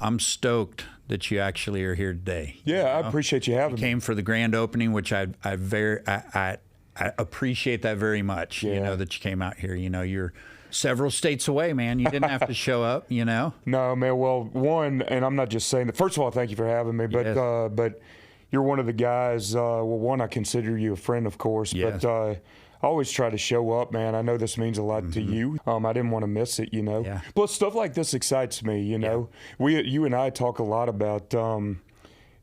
I'm stoked that you actually are here today. Yeah, I appreciate you having me. Came for the grand opening, which I appreciate that very much. Yeah. You know, that you came out here. You know, you're several states away, man. You didn't have to show up, you know? No, man. Well, one, and I'm not just saying that. First of all, thank you for having me. But Yes. but you're one of the guys. Well, one, I consider you a friend, of course. Yes. But I always try to show up, man. I know this means a lot to you. I didn't want to miss it, you know. Yeah. Plus, stuff like this excites me, you know. You and I talk a lot about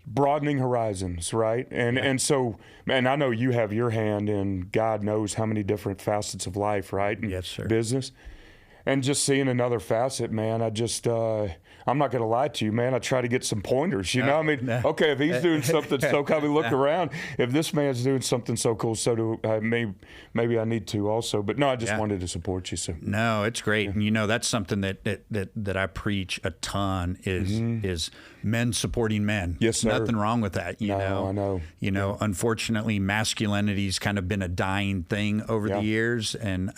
broadening horizons, right? And so, man, I know you have your hand in God knows how many different facets of life, right? And Yes, sir. business. And just seeing another facet, man, I just, I'm not going to lie to you, man. I try to get some pointers, you know? I mean, okay, if he's doing something so cool, I mean, look around. If this man's doing something so cool, so do maybe I need to also. But no, I just wanted to support you. So No, it's great. And, you know, that's something that I preach a ton is men supporting men. Yes, sir. Nothing wrong with that, you know. I know. You know, unfortunately, masculinity's kind of been a dying thing over the years, and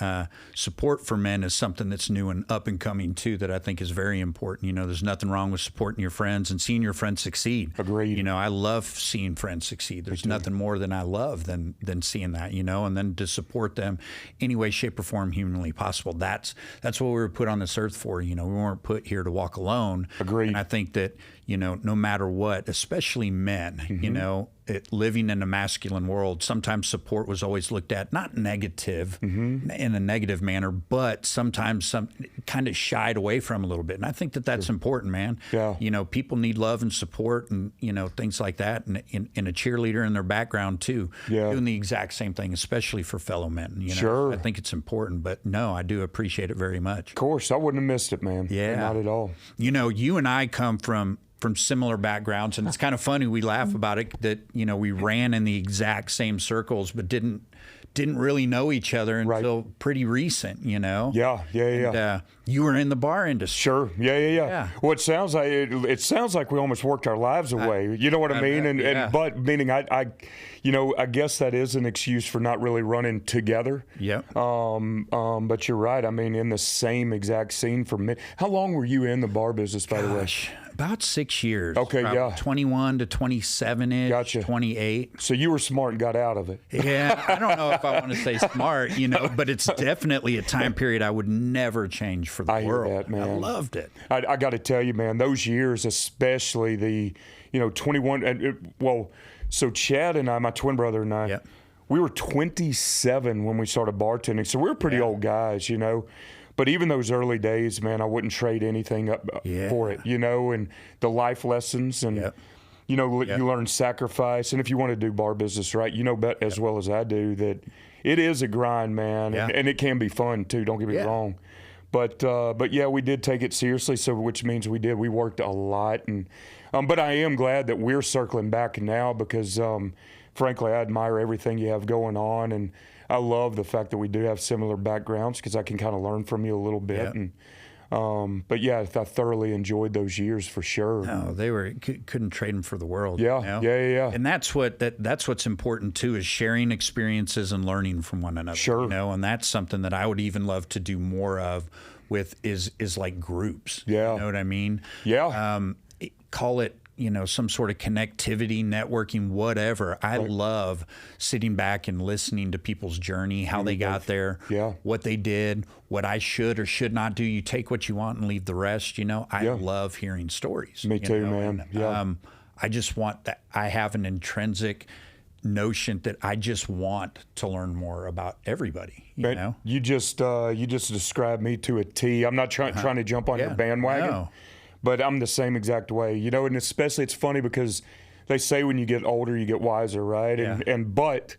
support for men is something that's new and up and coming too that I think is very important. You know, there's nothing wrong with supporting your friends and seeing your friends succeed. Agreed. You know, I love seeing friends succeed. There's nothing more than I love than seeing that, you know, and then to support them any way, shape, or form humanly possible. That's what we were put on this earth for. You know, we weren't put here to walk alone. Agreed. And I think that, you know, no matter what, especially men, you know, living in a masculine world, sometimes support was always looked at, not negative in a negative manner, but sometimes some kind of shied away from a little bit. And I think that that's important, man. Yeah. You know, people need love and support and, you know, things like that. And in a cheerleader in their background too, doing the exact same thing, especially for fellow men. You know, Sure. I think it's important, but no, I do appreciate it very much. of course, I wouldn't have missed it, man. Yeah. Not at all. You know, you and I come from similar backgrounds, and it's kind of funny. We laugh about it that, you know, we ran in the exact same circles, but didn't really know each other until pretty recent, you know? Yeah. And, you were in the bar industry. Sure. Yeah. Well, it sounds like we almost worked our lives away. You know what I mean? And but meaning I you know, I guess that is an excuse for not really running together. Yeah. But you're right. I mean, in the same exact scene for me. How long were you in the bar business, by the way? About 6 years. Okay, Probably yeah. 21 to 27-ish, Gotcha. 28. So you were smart and got out of it. Yeah, I don't know if I want to say smart, you know, but it's definitely a time period I would never change for the world. Hear that, man. I loved it. I got to tell you, man, those years, especially the, you know, 21. So Chad and I, my twin brother and I, we were 27 when we started bartending. So we were pretty old guys, you know. But even those early days, man, I wouldn't trade anything up for it, you know, and the life lessons and, you know, you learn sacrifice. And if you want to do bar business right, you know as well as I do that it is a grind, man, and it can be fun too, don't get me wrong. But yeah, we did take it seriously, so which means we worked a lot. And but I am glad that we're circling back now because, frankly, I admire everything you have going on. And I love the fact that we do have similar backgrounds because I can kind of learn from you a little bit. And but yeah, I thoroughly enjoyed those years for sure. No, they were couldn't trade them for the world. Yeah, you know? yeah. And that's what's important too is sharing experiences and learning from one another. Sure. You know, and that's something that I would even love to do more of with is like groups. Yeah. You know what I mean? Yeah. Call it, you know, some sort of connectivity, networking, whatever. I love sitting back and listening to people's journey, how they got there, what they did, what I should or should not do. You take what you want and leave the rest, you know. I love hearing stories. Me too, man. And, I just want that. I have an intrinsic notion that I just want to learn more about everybody, you know? You just described me to a T. I'm not trying to jump on your bandwagon. No. But I'm the same exact way, you know, and especially it's funny because they say when you get older, you get wiser, right? But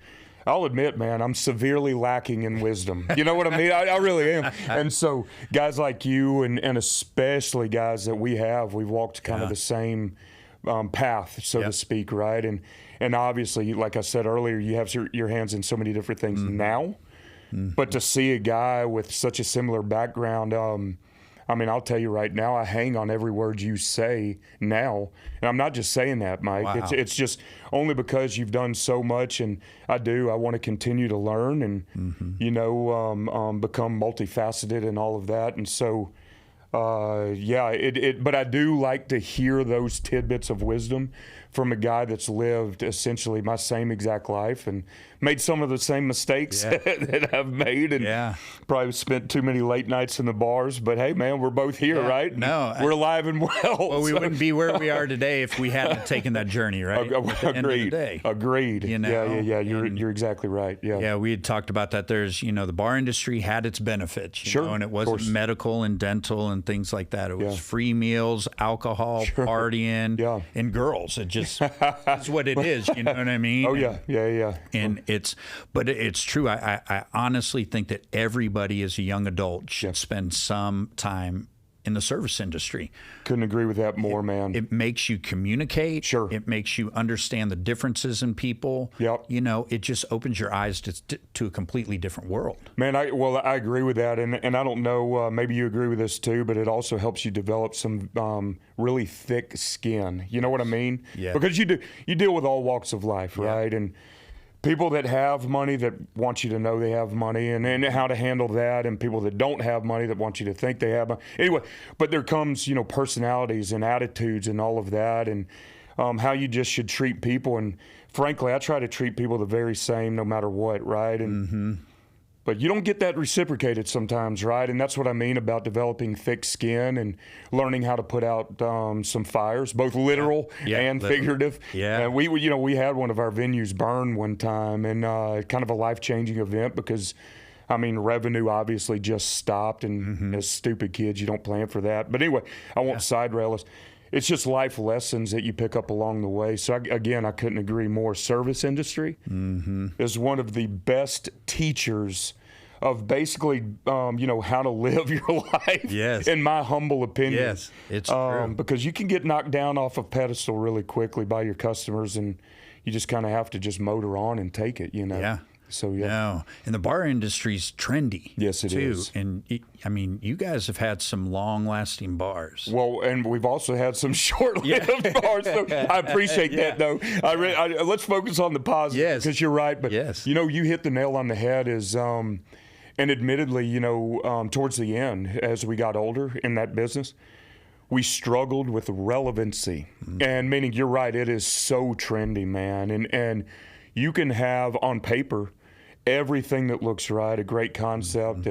I'll admit, man, I'm severely lacking in wisdom. You know what I mean? I really am. And so guys like you and especially guys that we've walked kind of the same path, so to speak, right? And obviously, like I said earlier, you have your hands in so many different things now. But to see a guy with such a similar background, I mean, I'll tell you right now, I hang on every word you say now. And I'm not just saying that, Mike. Wow. It's just only because you've done so much, and I want to continue to learn and, you know, become multifaceted and all of that. And so, But I do like to hear those tidbits of wisdom from a guy that's lived essentially my same exact life and made some of the same mistakes that I've made, and probably spent too many late nights in the bars. But hey, man, we're both here, right? No, we're alive and well. Well, we wouldn't be where we are today if we hadn't taken that journey, right? Agreed. You know? Yeah. You're exactly right. Yeah, we had talked about that. There's, the bar industry had its benefits, you know, and it wasn't medical and dental and things like that. It was free meals, alcohol, partying, and girls. It just it's what it is. You know what I mean? Oh yeah. And it's true. I honestly think that everybody as a young adult should spend some time in the service industry. Couldn't agree with that more, man. It makes you communicate. Sure. It makes you understand the differences in people. Yep. It just opens your eyes to a completely different world. Man, I agree with that, and I don't know, maybe you agree with this too, but it also helps you develop some really thick skin. You know what I mean? Yeah. Because you deal with all walks of life, right? And people that have money that want you to know they have money, and how to handle that, and people that don't have money that want you to think they have money. Anyway, but there comes, personalities and attitudes and all of that, and how you just should treat people. And frankly, I try to treat people the very same no matter what, right? And but you don't get that reciprocated sometimes, right? And that's what I mean about developing thick skin and learning how to put out some fires, both literal and figurative. Yeah. And we had one of our venues burn one time, and kind of a life-changing event because, revenue obviously just stopped, and as stupid kids, you don't plan for that. But anyway, I won't side rail us. It's just life lessons that you pick up along the way. So I couldn't agree more. Service industry is one of the best teachers of basically, how to live your life. Yes. In my humble opinion. Yes, it's true. Because you can get knocked down off a pedestal really quickly by your customers, and you just kind of have to just motor on and take it. Yeah. So No, and the bar industry's trendy. Yes, it is. And you guys have had some long-lasting bars. Well, and we've also had some short-lived bars. So I appreciate that, though. Let's focus on the positive, because you're right. But you hit the nail on the head. And admittedly, towards the end, as we got older in that business, we struggled with relevancy. And meaning, you're right, it is so trendy, man. And you can have on paper everything that looks right, a great concept,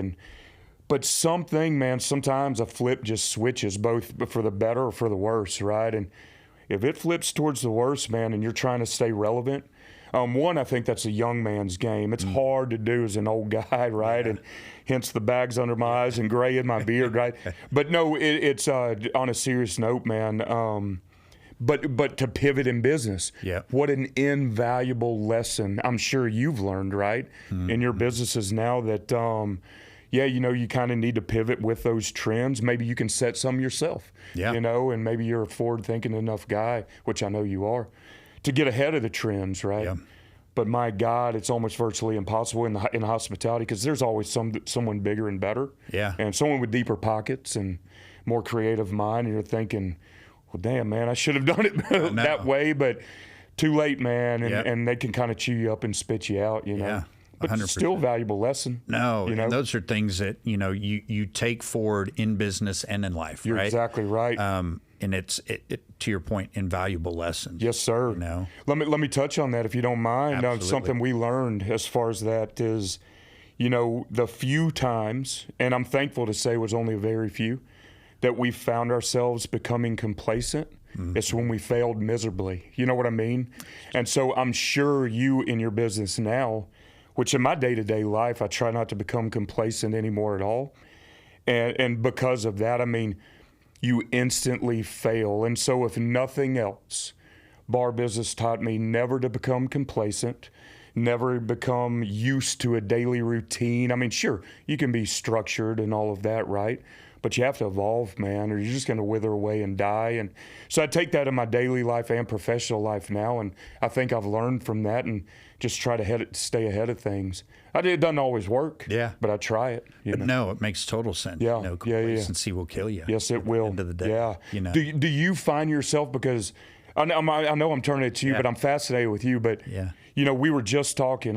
but something, man, sometimes a flip just switches, both for the better or for the worse, right? And if it flips towards the worse, man, and you're trying to stay relevant, I think that's a young man's game. It's hard to do as an old guy, right? Yeah. And hence the bags under my eyes and gray in my beard, right? But no, it's on a serious note, man. But to pivot in business, what an invaluable lesson I'm sure you've learned, right, in your businesses now that, you kind of need to pivot with those trends. Maybe you can set some yourself, and maybe you're a forward-thinking enough guy, which I know you are, to get ahead of the trends, right? Yeah. But my God, it's almost virtually impossible in hospitality because there's always someone bigger and better, and someone with deeper pockets and more creative mind, and you're thinking, well, damn, man, I should have done it that way, but too late, man, and they can kind of chew you up and spit you out, Yeah. But it's still a valuable lesson. No, and those are things that, you take forward in business and in life, You're right? exactly right. And it's to your point, invaluable lessons. Yes, sir. Let me touch on that if you don't mind. Something we learned as far as that is, the few times, and I'm thankful to say it was only a very few, that we found ourselves becoming complacent. It's when we failed miserably. You know what I mean? And so I'm sure you in your business now, which in my day-to-day life, I try not to become complacent anymore at all. And because of that, you instantly fail. And so if nothing else, bar business taught me never to become complacent, never become used to a daily routine. Sure, you can be structured and all of that, right? But you have to evolve, man, or you're just going to wither away and die. And so I take that in my daily life and professional life now, and I think I've learned from that and just try to stay ahead of things. It doesn't always work, but I try it. No, it makes total sense. Complacency will kill you. Yes, it will. At the end of the day. Yeah. Do you find yourself, because I know I'm turning it to you, but I'm fascinated with you, but we were just talking.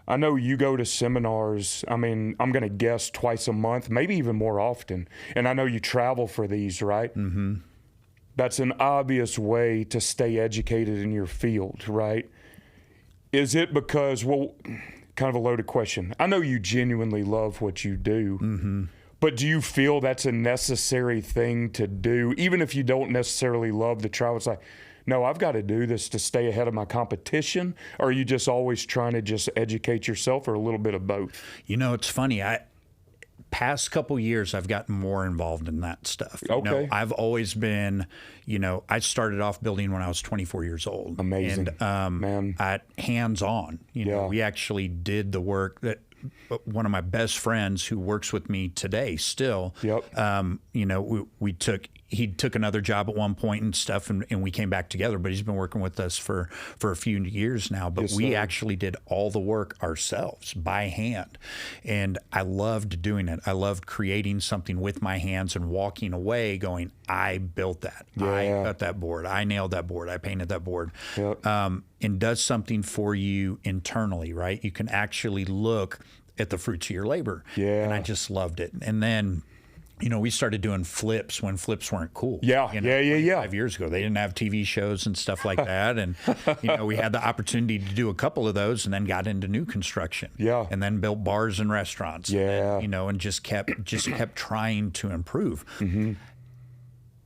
I know you go to seminars, I mean, I'm going to guess twice a month, maybe even more often. And I know you travel for these, right? Mm-hmm. That's an obvious way to stay educated in your field, right? Is it because, well, kind of a loaded question. I know you genuinely love what you do, mm-hmm. but do you feel that's a necessary thing to do? Even if you don't necessarily love the travel, it's like, no, I've got to do this to stay ahead of my competition? Or are you just always trying to just educate yourself, or a little bit of both? You know, it's funny. Past couple years, I've gotten more involved in that stuff. Okay. You know, I've always been, you know, I started off building when I was 24 years old. Amazing. And man. Hands-on. You know, we actually did the work that one of my best friends who works with me today still, you know, he took another job at one point and stuff, and we came back together, but he's been working with us for a few years now. But we actually did all the work ourselves by hand. And I loved doing it. I loved creating something with my hands and walking away going, I built that. I cut that board. I nailed that board. I painted that board. And does something for you internally, right? You can actually look at the fruits of your labor. And I just loved it. And then, you know, we started doing flips when flips weren't cool. You know, 5 years ago, they didn't have TV shows and stuff like that. And, you know, we had the opportunity to do a couple of those, and then got into new construction. And then built bars and restaurants. And then, you know, and just kept trying to improve.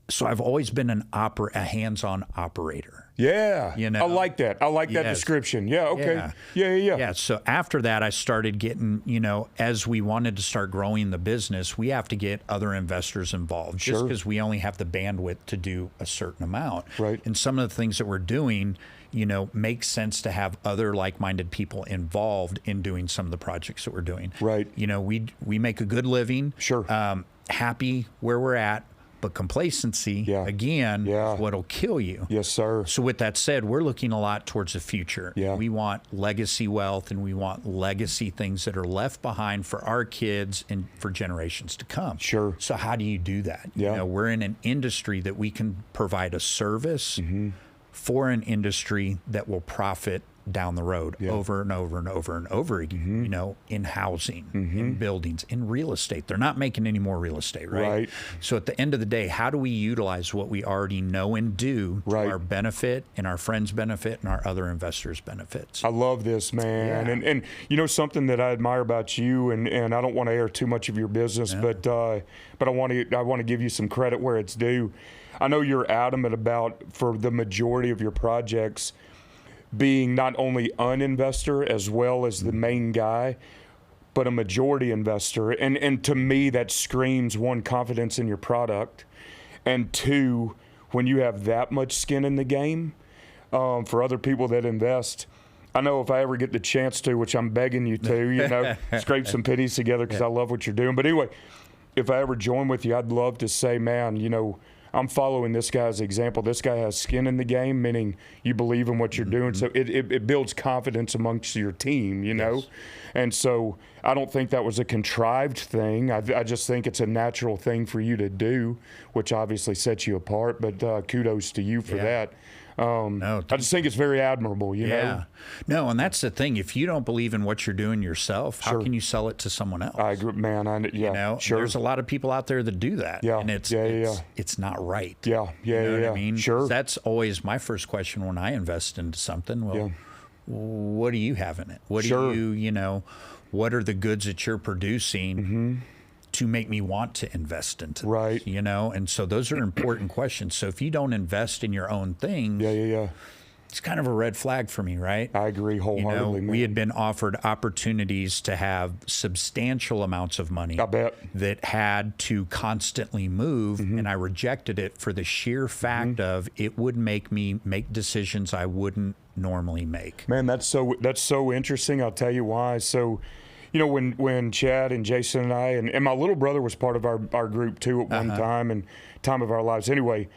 So I've always been a hands-on operator. You know, I like that. I like that description. Okay. Yeah. So after that, I started getting, you know, as we wanted to start growing the business, we have to get other investors involved, just because we only have the bandwidth to do a certain amount. And some of the things that we're doing, you know, makes sense to have other like-minded people involved in doing some of the projects that we're doing. You know, we make a good living. Happy where we're at. But complacency, again, is what'll kill you. Yes, sir. So with that said, we're looking a lot towards the future. We want legacy wealth, and we want legacy things that are left behind for our kids and for generations to come. So how do you do that? You know, we're in an industry that we can provide a service for an industry that will profit down the road over and over and over and over again, you know, in housing, in buildings, in real estate. They're not making any more real estate, right? So at the end of the day, how do we utilize what we already know and do to our benefit and our friends' benefit and our other investors' benefits? I love this, man. And you know, something that I admire about you, and I don't want to air too much of your business, but I want to give you some credit where it's due. I know you're adamant about, for the majority of your projects, being not only an investor as well as the main guy, but a majority investor. And to me, that screams, one, confidence in your product, and two, when you have that much skin in the game, for other people that invest. I know if I ever get the chance to, which I'm begging you to, you know, scrape some pennies together, because I love what you're doing. But anyway, if I ever join with you, I'd love to say, man, you know, I'm following this guy's example. This guy has skin in the game, meaning you believe in what you're doing. So it builds confidence amongst your team, you know? And so I don't think that was a contrived thing. I just think it's a natural thing for you to do, which obviously sets you apart. But kudos to you for that. I just think it's very admirable, you know? No, and that's the thing. If you don't believe in what you're doing yourself, how can you sell it to someone else? I agree, man. You know, there's a lot of people out there that do that, and it's not right. You know what I mean? That's always my first question when I invest into something. Well, what do you have in it? What do you know, what are the goods that you're producing to make me want to invest into this, you know? And so those are important questions. So if you don't invest in your own things, it's kind of a red flag for me, right? I agree wholeheartedly, you know, we had been offered opportunities to have substantial amounts of money that had to constantly move, and I rejected it for the sheer fact of it would make me make decisions I wouldn't normally make. Man, that's so interesting. I'll tell you why. So, you know, when Chad and Jason and I, and my little brother was part of our group too at one time of our lives anyway,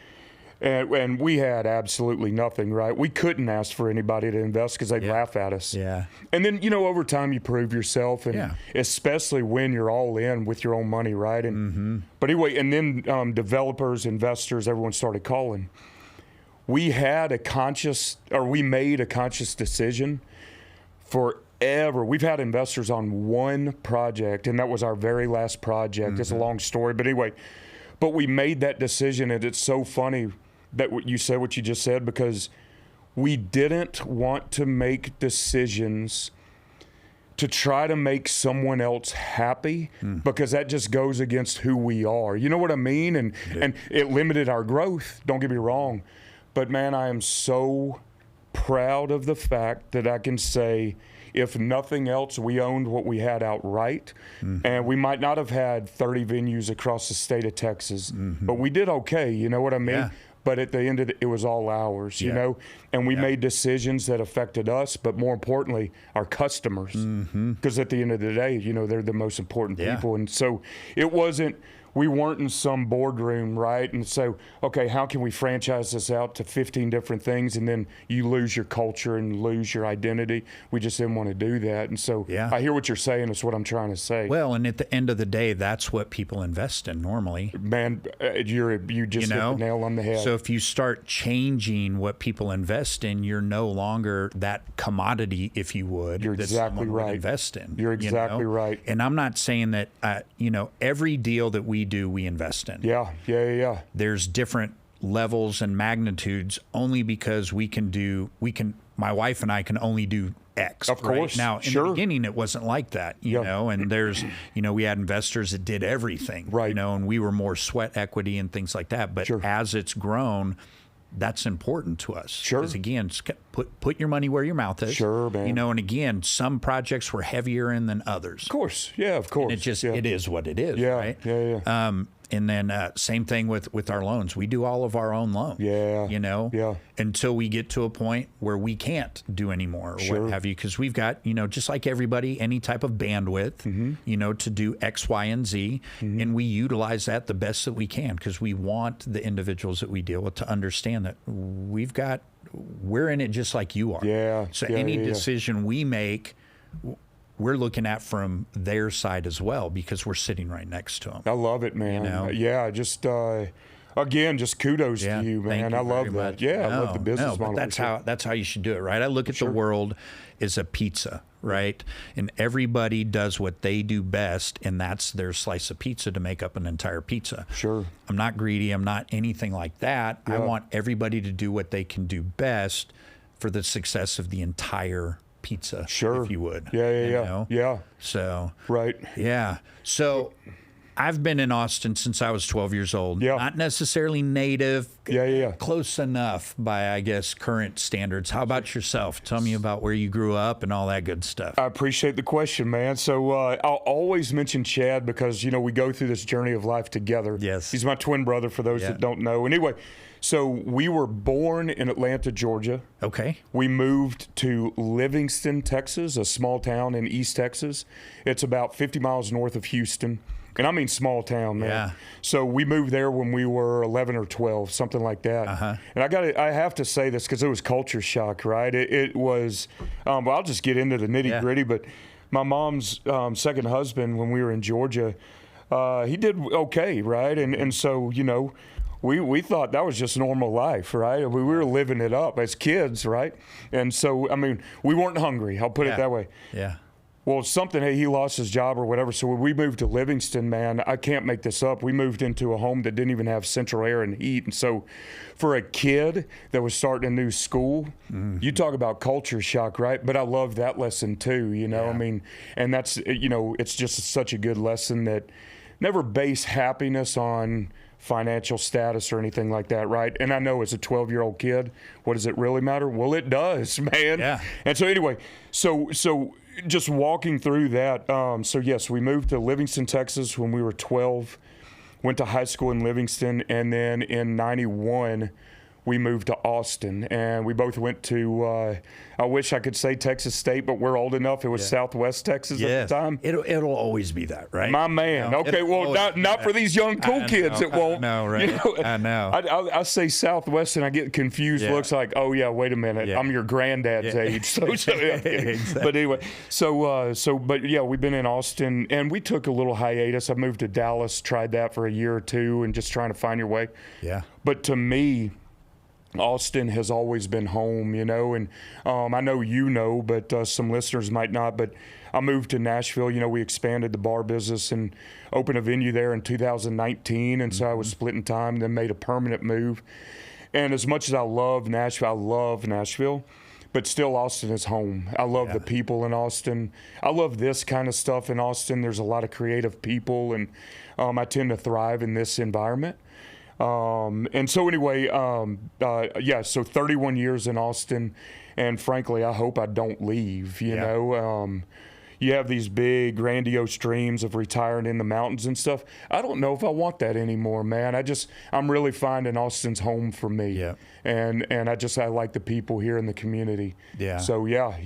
and we had absolutely nothing, right? We couldn't ask for anybody to invest because they'd laugh at us. And then, you know, over time you prove yourself, and especially when you're all in with your own money, right? And but anyway, and then developers, investors, everyone started calling. We made a conscious decision for we've had investors on one project, and that was our very last project. It's a long story, but anyway, but we made that decision, and it's so funny that what you said, what you just said, because we didn't want to make decisions to try to make someone else happy, because that just goes against who we are. You know what I mean? And it limited our growth, don't get me wrong. But man, I am so proud of the fact that I can say, if nothing else, we owned what we had outright. And we might not have had 30 venues across the state of Texas, but we did okay, you know what I mean? Yeah. But at the end of it was all ours, you know? And we made decisions that affected us, but more importantly, our customers. Because at the end of the day, you know, they're the most important people. And so it wasn't, we weren't in some boardroom, right? And so, okay, how can we franchise this out to 15 different things, and then you lose your culture and lose your identity? We just didn't want to do that. And so I hear what you're saying. It's what I'm trying to say. Well, and at the end of the day, that's what people invest in normally. Man, you just hit the nail on the head. So if you start changing what people invest in, you're no longer that commodity, if you would. You're exactly right. Would invest in. You're exactly right. And I'm not saying that, every deal that we do, we invest in. Yeah. There's different levels and magnitudes only because my wife and I can only do X. Of course. Now, in the beginning, it wasn't like that, you know, and there's, we had investors that did everything, right? And we were more sweat equity and things like that. But as it's grown, that's important to us. Because again, put your money where your mouth is. Man. And again, some projects were heavier in than others. Of course. Yeah, of course. And it is what it is, right? Yeah. And then same thing with our loans. We do all of our own loans. Until we get to a point where we can't do anymore or what have you, because we've got, just like everybody, any type of bandwidth, to do X, Y, and Z. And we utilize that the best that we can, because we want the individuals that we deal with to understand that we're in it just like you are. So any decision we make, we're looking at from their side as well, because we're sitting right next to them. I love it, man. Just again, just kudos to you, man. I love that. Much. I love the business model. But that's how you should do it, right? I look at the world as a pizza, right? And everybody does what they do best, and that's their slice of pizza to make up an entire pizza. I'm not greedy. I'm not anything like that. I want everybody to do what they can do best for the success of the entire pizza, if you would. So so I've been in Austin since I was 12 years old. Not necessarily native. Close enough by, I guess, current standards. How about yourself? Tell me about where you grew up and all that good stuff. I appreciate the question, man. So I'll always mention Chad because, we go through this journey of life together. He's my twin brother, for those that don't know. Anyway, so we were born in Atlanta, Georgia. We moved to Livingston, Texas, a small town in East Texas. It's about 50 miles north of Houston. And I mean small town, man. So we moved there when we were 11 or 12, something like that. And I have to say this because it was culture shock, right? It was, I'll just get into the nitty gritty, but my mom's second husband, when we were in Georgia, he did okay, right? And so, we thought that was just normal life, right? We were living it up as kids, right? And so, we weren't hungry. I'll put it that way. Well, he lost his job or whatever. So when we moved to Livingston, man, I can't make this up. We moved into a home that didn't even have central air and heat. And so for a kid that was starting a new school, you talk about culture shock, right? But I love that lesson too, and that's, it's just such a good lesson that never base happiness on financial status or anything like that, right? And I know as a 12-year-old kid, what does it really matter? Well, it does, man. And so anyway, so just walking through that, so yes, we moved to Livingston, Texas when we were 12, went to high school in Livingston, and then in 91, we moved to Austin, and we both went to, I wish I could say Texas State, but we're old enough. It was Southwest Texas at the time. It'll always be that, right? My man. Okay, well, not for these young cool kids. It won't. I know, right? I know. I say Southwest, and I get confused looks like, oh, yeah, wait a minute. I'm your granddad's age. So Exactly. But anyway, but yeah, we've been in Austin, and we took a little hiatus. I moved to Dallas, tried that for a year or two, and just trying to find your way. But to me, Austin has always been home, you know, and I know you know, but some listeners might not, but I moved to Nashville. You know, we expanded the bar business and opened a venue there in 2019, and so I was splitting time, then made a permanent move. And as much as I love Nashville, but still Austin is home. I love the people in Austin. I love this kind of stuff in Austin. There's a lot of creative people, and I tend to thrive in this environment. And so anyway, so 31 years in Austin, and frankly, I hope I don't leave, you know. You have these big, grandiose dreams of retiring in the mountains and stuff. I don't know if I want that anymore, man. I'm really finding Austin's home for me. Yeah. And I like the people here in the community. Yeah. So, yeah.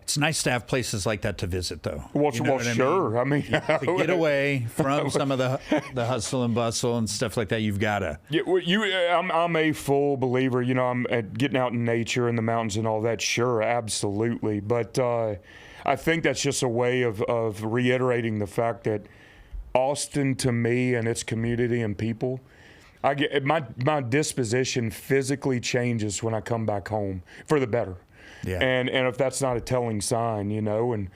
It's nice to have places like that to visit, though. Well, sure. I mean, to get away from some of the hustle and bustle and stuff like that, you've got to. Yeah, I'm a full believer. You know, I'm at getting out in nature and the mountains and all that. Sure, absolutely. But I think that's just a way of reiterating the fact that Austin, to me, and its community and people, I get my disposition physically changes when I come back home for the better. Yeah. And if that's not a telling sign, you know, and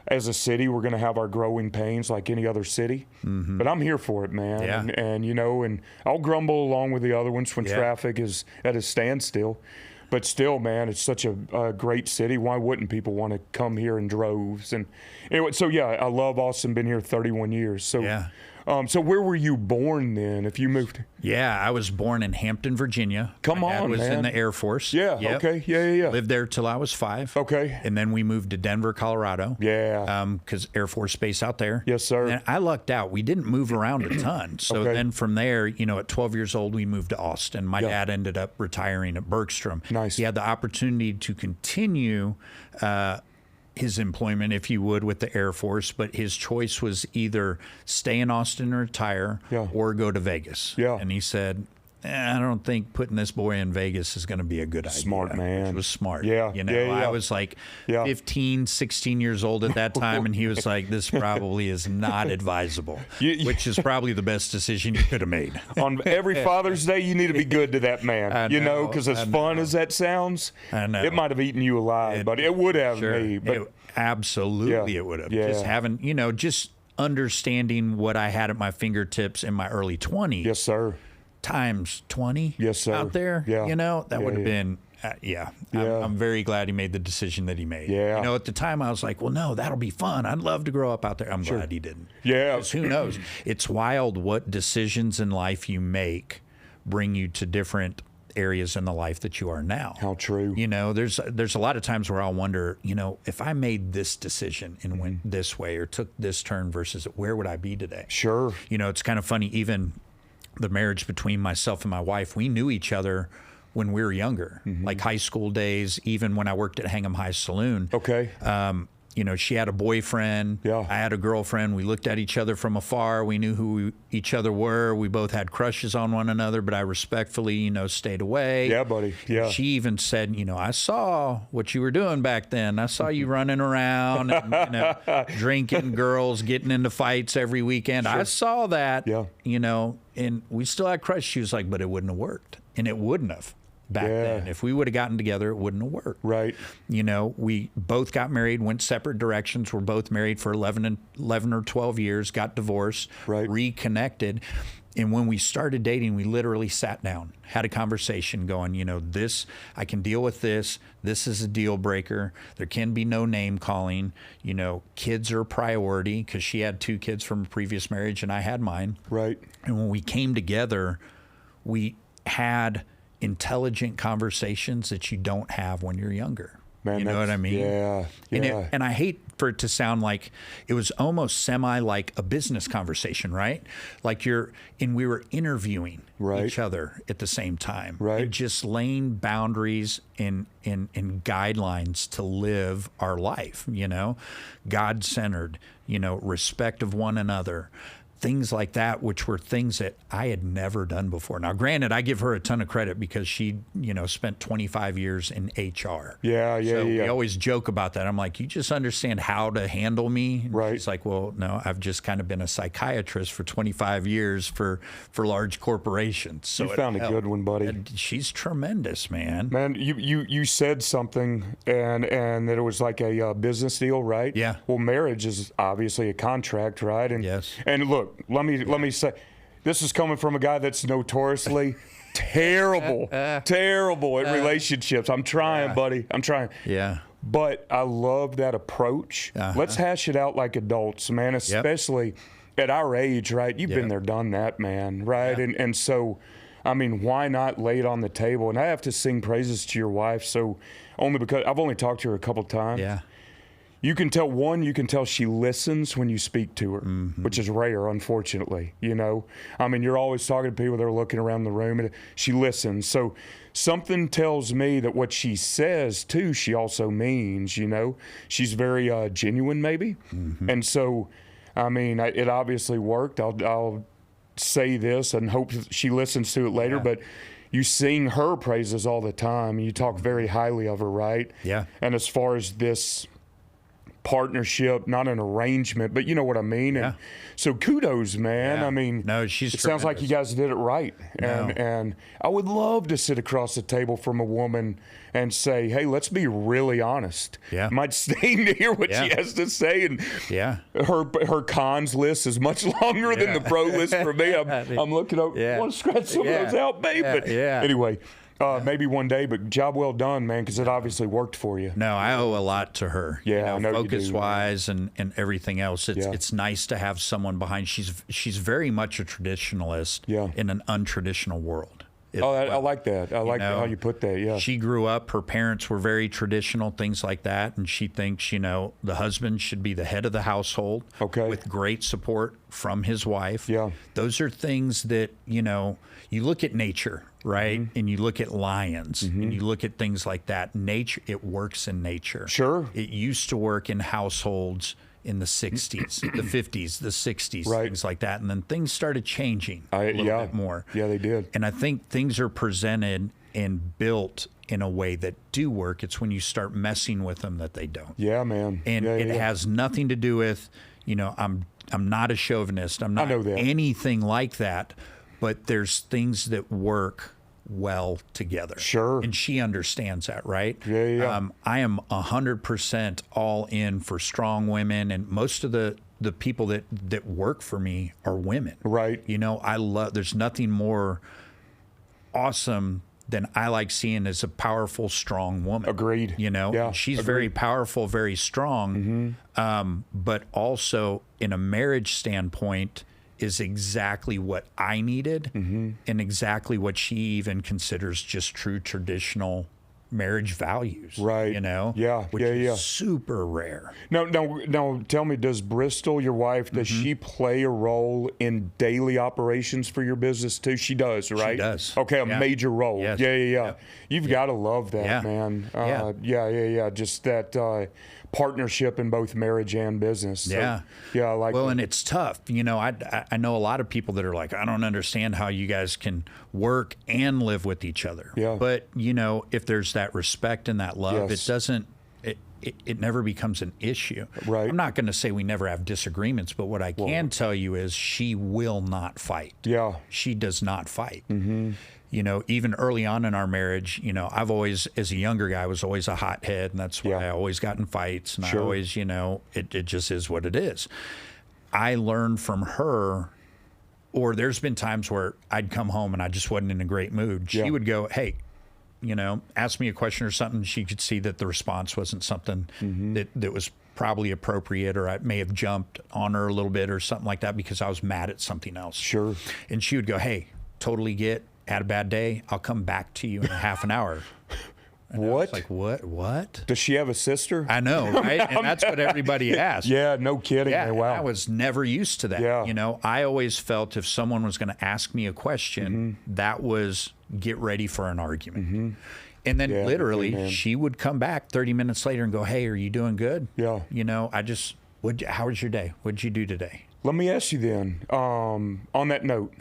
as a city, we're going to have our growing pains like any other city. Mm-hmm. But I'm here for it, man. Yeah. And you know, and I'll grumble along with the other ones when traffic is at a standstill. But still, man, it's such a great city. Why wouldn't people want to come here in droves? And anyway, so I love Austin. Been here 31 years. So, so where were you born then? If you moved? Yeah, I was born in Hampton, Virginia. Come My dad on, was man. in the Air Force. Yeah. Yep. Okay. Yeah. Lived there till I was 5. Okay. And then we moved to Denver, Colorado. Yeah. Because Air Force Base out there. Yes, sir. And I lucked out. We didn't move around a ton. So then from there, you know, at 12 years old, we moved to Austin. My dad ended up retiring at Bergstrom. Nice. He had the opportunity to continue his employment, if you would, with the Air Force, but his choice was either stay in Austin and retire or go to Vegas. Yeah. And he said, I don't think putting this boy in Vegas is going to be a good idea. Smart man. Which was smart. Yeah. You know, I was like 15, 16 years old at that time, and he was like, this probably is not advisable, which is probably the best decision you could have made. On every Father's Day, you need to be good to that man, you know, because as fun as that sounds, it might have eaten you alive, but it would have me. But absolutely it would have. Just having, you know, just understanding what I had at my fingertips in my early 20s. Yes, sir. Times 20 sir. out there, you know, that would have been, I'm very glad he made the decision that he made. Yeah. You know, at the time I was like, well, no, that'll be fun. I'd love to grow up out there. I'm glad he didn't. Yeah. 'Cause who knows? It's wild what decisions in life you make bring you to different areas in the life that you are now. How true. You know, there's a lot of times where I'll wonder, you know, if I made this decision and went this way or took this turn versus where would I be today? Sure. You know, it's kind of funny, even the marriage between myself and my wife, we knew each other when we were younger, like high school days, even when I worked at Hingham High Saloon. Okay. You know, she had a boyfriend. Yeah. I had a girlfriend. We looked at each other from afar. We knew who each other were. We both had crushes on one another, but I respectfully, you know, stayed away. Yeah, buddy. Yeah. She even said, you know, I saw what you were doing back then. I saw you running around and, you know, drinking girls, getting into fights every weekend. Sure. I saw that, you know, and we still had crushes. She was like, but it wouldn't have worked. And it wouldn't have. Back then, if we would have gotten together, it wouldn't have worked. Right. You know, we both got married, went separate directions. We're both married for 11 or 12 years, got divorced, reconnected. And when we started dating, we literally sat down, had a conversation going, you know, this, I can deal with this. This is a deal breaker. There can be no name calling. You know, kids are a priority because she had 2 kids from a previous marriage and I had mine. Right. And when we came together, we had intelligent conversations that you don't have when you're younger. Man, you know what I mean? Yeah. And I hate for it to sound like it was almost semi like a business conversation, right? Like we were interviewing each other at the same time. Right. And just laying boundaries and guidelines to live our life, you know, God-centered, you know, respect of one another, things like that, which were things that I had never done before. Now, granted, I give her a ton of credit because she, spent 25 years in HR. So we always joke about that. I'm like, you just understand how to handle me? And she's like, well, no, I've just kind of been a psychiatrist for 25 years for large corporations. So you found a good one, buddy. And she's tremendous, man. Man, you said something and that it was like a business deal, right? Yeah. Well, marriage is obviously a contract, right? And yes. And look, let me say, this is coming from a guy that's notoriously terrible at relationships. I'm trying, buddy. I'm trying. Yeah. But I love that approach. Let's hash it out like adults, man, especially at our age, right? You've been there, done that, man, right? And so, I mean, why not lay it on the table? And I have to sing praises to your wife, so only because I've only talked to her a couple times. Yeah. You can tell she listens when you speak to her, which is rare, unfortunately, I mean, you're always talking to people that are looking around the room, and she listens. So something tells me that what she says, too, she also means, She's very genuine, maybe. And so, I mean, it obviously worked. I'll say this and hope she listens to it later, but you sing her praises all the time. You talk very highly of her, right? Yeah. And as far as this partnership, not an arrangement, but you know what I mean. And so kudos, man. I mean, no, she's. It sounds like you guys did it right. And I would love to sit across the table from a woman and say, "Hey, let's be really honest." Yeah, might sting to hear what she has to say, and her cons list is much longer than the pro list for me. I'm looking up. I want to scratch some of those out, babe. But anyway. Maybe one day, but job well done, man, because it obviously worked for you. No, I owe a lot to her. Yeah, I know focus-wise and everything else. It's nice to have someone behind. She's very much a traditionalist in an untraditional world. I like that. I like how you put that, yeah. She grew up, her parents were very traditional, things like that, and she thinks, the husband should be the head of the household with great support from his wife. Yeah. Those are things that, you look at nature, right? And you look at lions, and you look at things like that. Nature, it works in nature. Sure. It used to work in households in the 60s, the 50s, the 60s, things like that. And then things started changing a little bit more. Yeah, they did. And I think things are presented and built in a way that do work. It's when you start messing with them that they don't. Yeah, man. And it has nothing to do with, I'm not a chauvinist. I'm not anything like that. But there's things that work well together. Sure. And she understands that, right? Yeah. I am 100% all in for strong women, and most of the people that work for me are women. Right. There's nothing more awesome than I like seeing as a powerful, strong woman. Agreed. Yeah, she's very powerful, very strong, but also in a marriage standpoint, is exactly what I needed and exactly what she even considers just true traditional marriage values. Right. Which is super rare. Now, tell me, does Bristol, your wife, does she play a role in daily operations for your business too? She does, right? She does. Okay, a major role. Yes. Yeah. You've got to love that, man. Just that partnership in both marriage and business. So, I like that. And it's tough. I know a lot of people that are like, I don't understand how you guys can work and live with each other. Yeah. But, if there's that respect and that love, it never becomes an issue. Right. I'm not going to say we never have disagreements, but what I can tell you is she will not fight. Yeah. She does not fight. Even early on in our marriage, I've always, as a younger guy, was always a hothead, and that's why I always got in fights, and I always, it just is what it is. I learned from her, or there's been times where I'd come home and I just wasn't in a great mood. She would go, hey, ask me a question or something. She could see that the response wasn't something that was probably appropriate, or I may have jumped on her a little bit or something like that because I was mad at something else. Sure. And she would go, hey, totally had a bad day. I'll come back to you in a half an hour. And what? I was like, what? Does she have a sister? I know, right? And that's what everybody asks. Yeah, no kidding. Yeah, wow. I was never used to that. Yeah. I always felt if someone was going to ask me a question, that was get ready for an argument. And then literally she would come back 30 minutes later and go, hey, are you doing good? Yeah. How was your day? What'd you do today? Let me ask you then, on that note,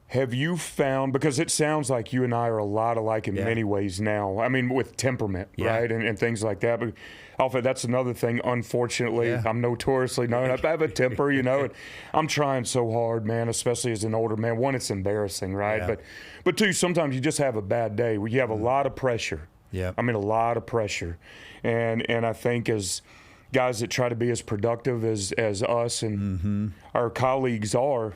have you found, because it sounds like you and I are a lot alike in many ways now, I mean, with temperament, right, and things like that, but Alfred, that's another thing, unfortunately, I'm notoriously known, I have a temper, you know, and I'm trying so hard, man, especially as an older man. One, it's embarrassing, right, but two, sometimes you just have a bad day where you have a lot of pressure, I mean, a lot of pressure, and I think as guys that try to be as productive as us and our colleagues are,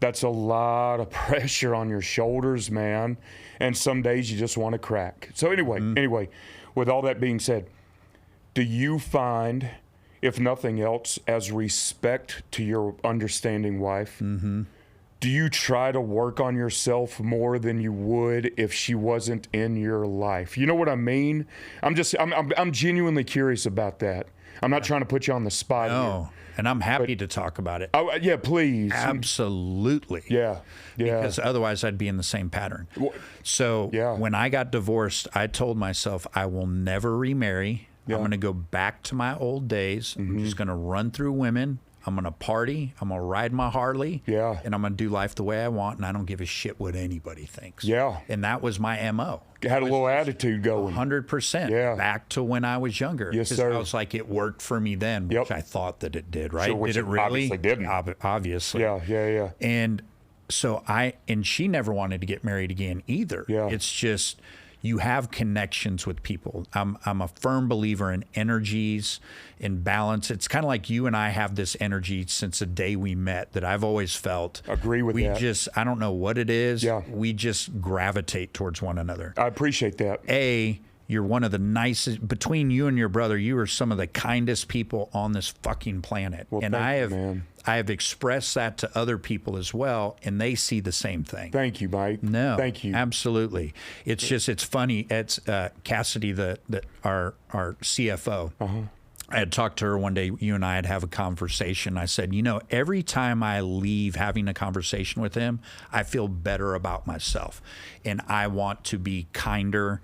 that's a lot of pressure on your shoulders, man. And some days you just want to crack. So anyway, with all that being said, do you find, if nothing else, as respect to your understanding wife, do you try to work on yourself more than you would if she wasn't in your life? You know what I mean? I'm genuinely curious about that. I'm not trying to put you on the spot here. And I'm happy to talk about it. Oh, yeah, please. Absolutely. Yeah. Because otherwise I'd be in the same pattern. So when I got divorced, I told myself I will never remarry. I'm going to go back to my old days. I'm just going to run through women. I'm going to party. I'm going to ride my Harley. And I'm going to do life the way I want. And I don't give a shit what anybody thinks. And that was my MO. Had a little attitude going. 100%. Back to when I was younger. Yes, sir. I was like, it worked for me then, which I thought that it did, right? Sure, did it really? Obviously didn't. Obviously. Yeah. And so and she never wanted to get married again either. It's just, you have connections with people. I'm a firm believer in energies, in balance. It's kind of like you and I have this energy since the day we met that I've always felt. Agree with that. We just, I don't know what it is. We just gravitate towards one another. I appreciate that. You're one of the nicest, between you and your brother, you are some of the kindest people on this fucking planet. Well, and I have expressed that to other people as well, and they see the same thing. Thank you, Mike. No, thank you. Absolutely. It's just, it's funny. It's Cassidy, our CFO. I had talked to her one day. You and I had have a conversation. I said, you know, every time I leave having a conversation with him, I feel better about myself, and I want to be kinder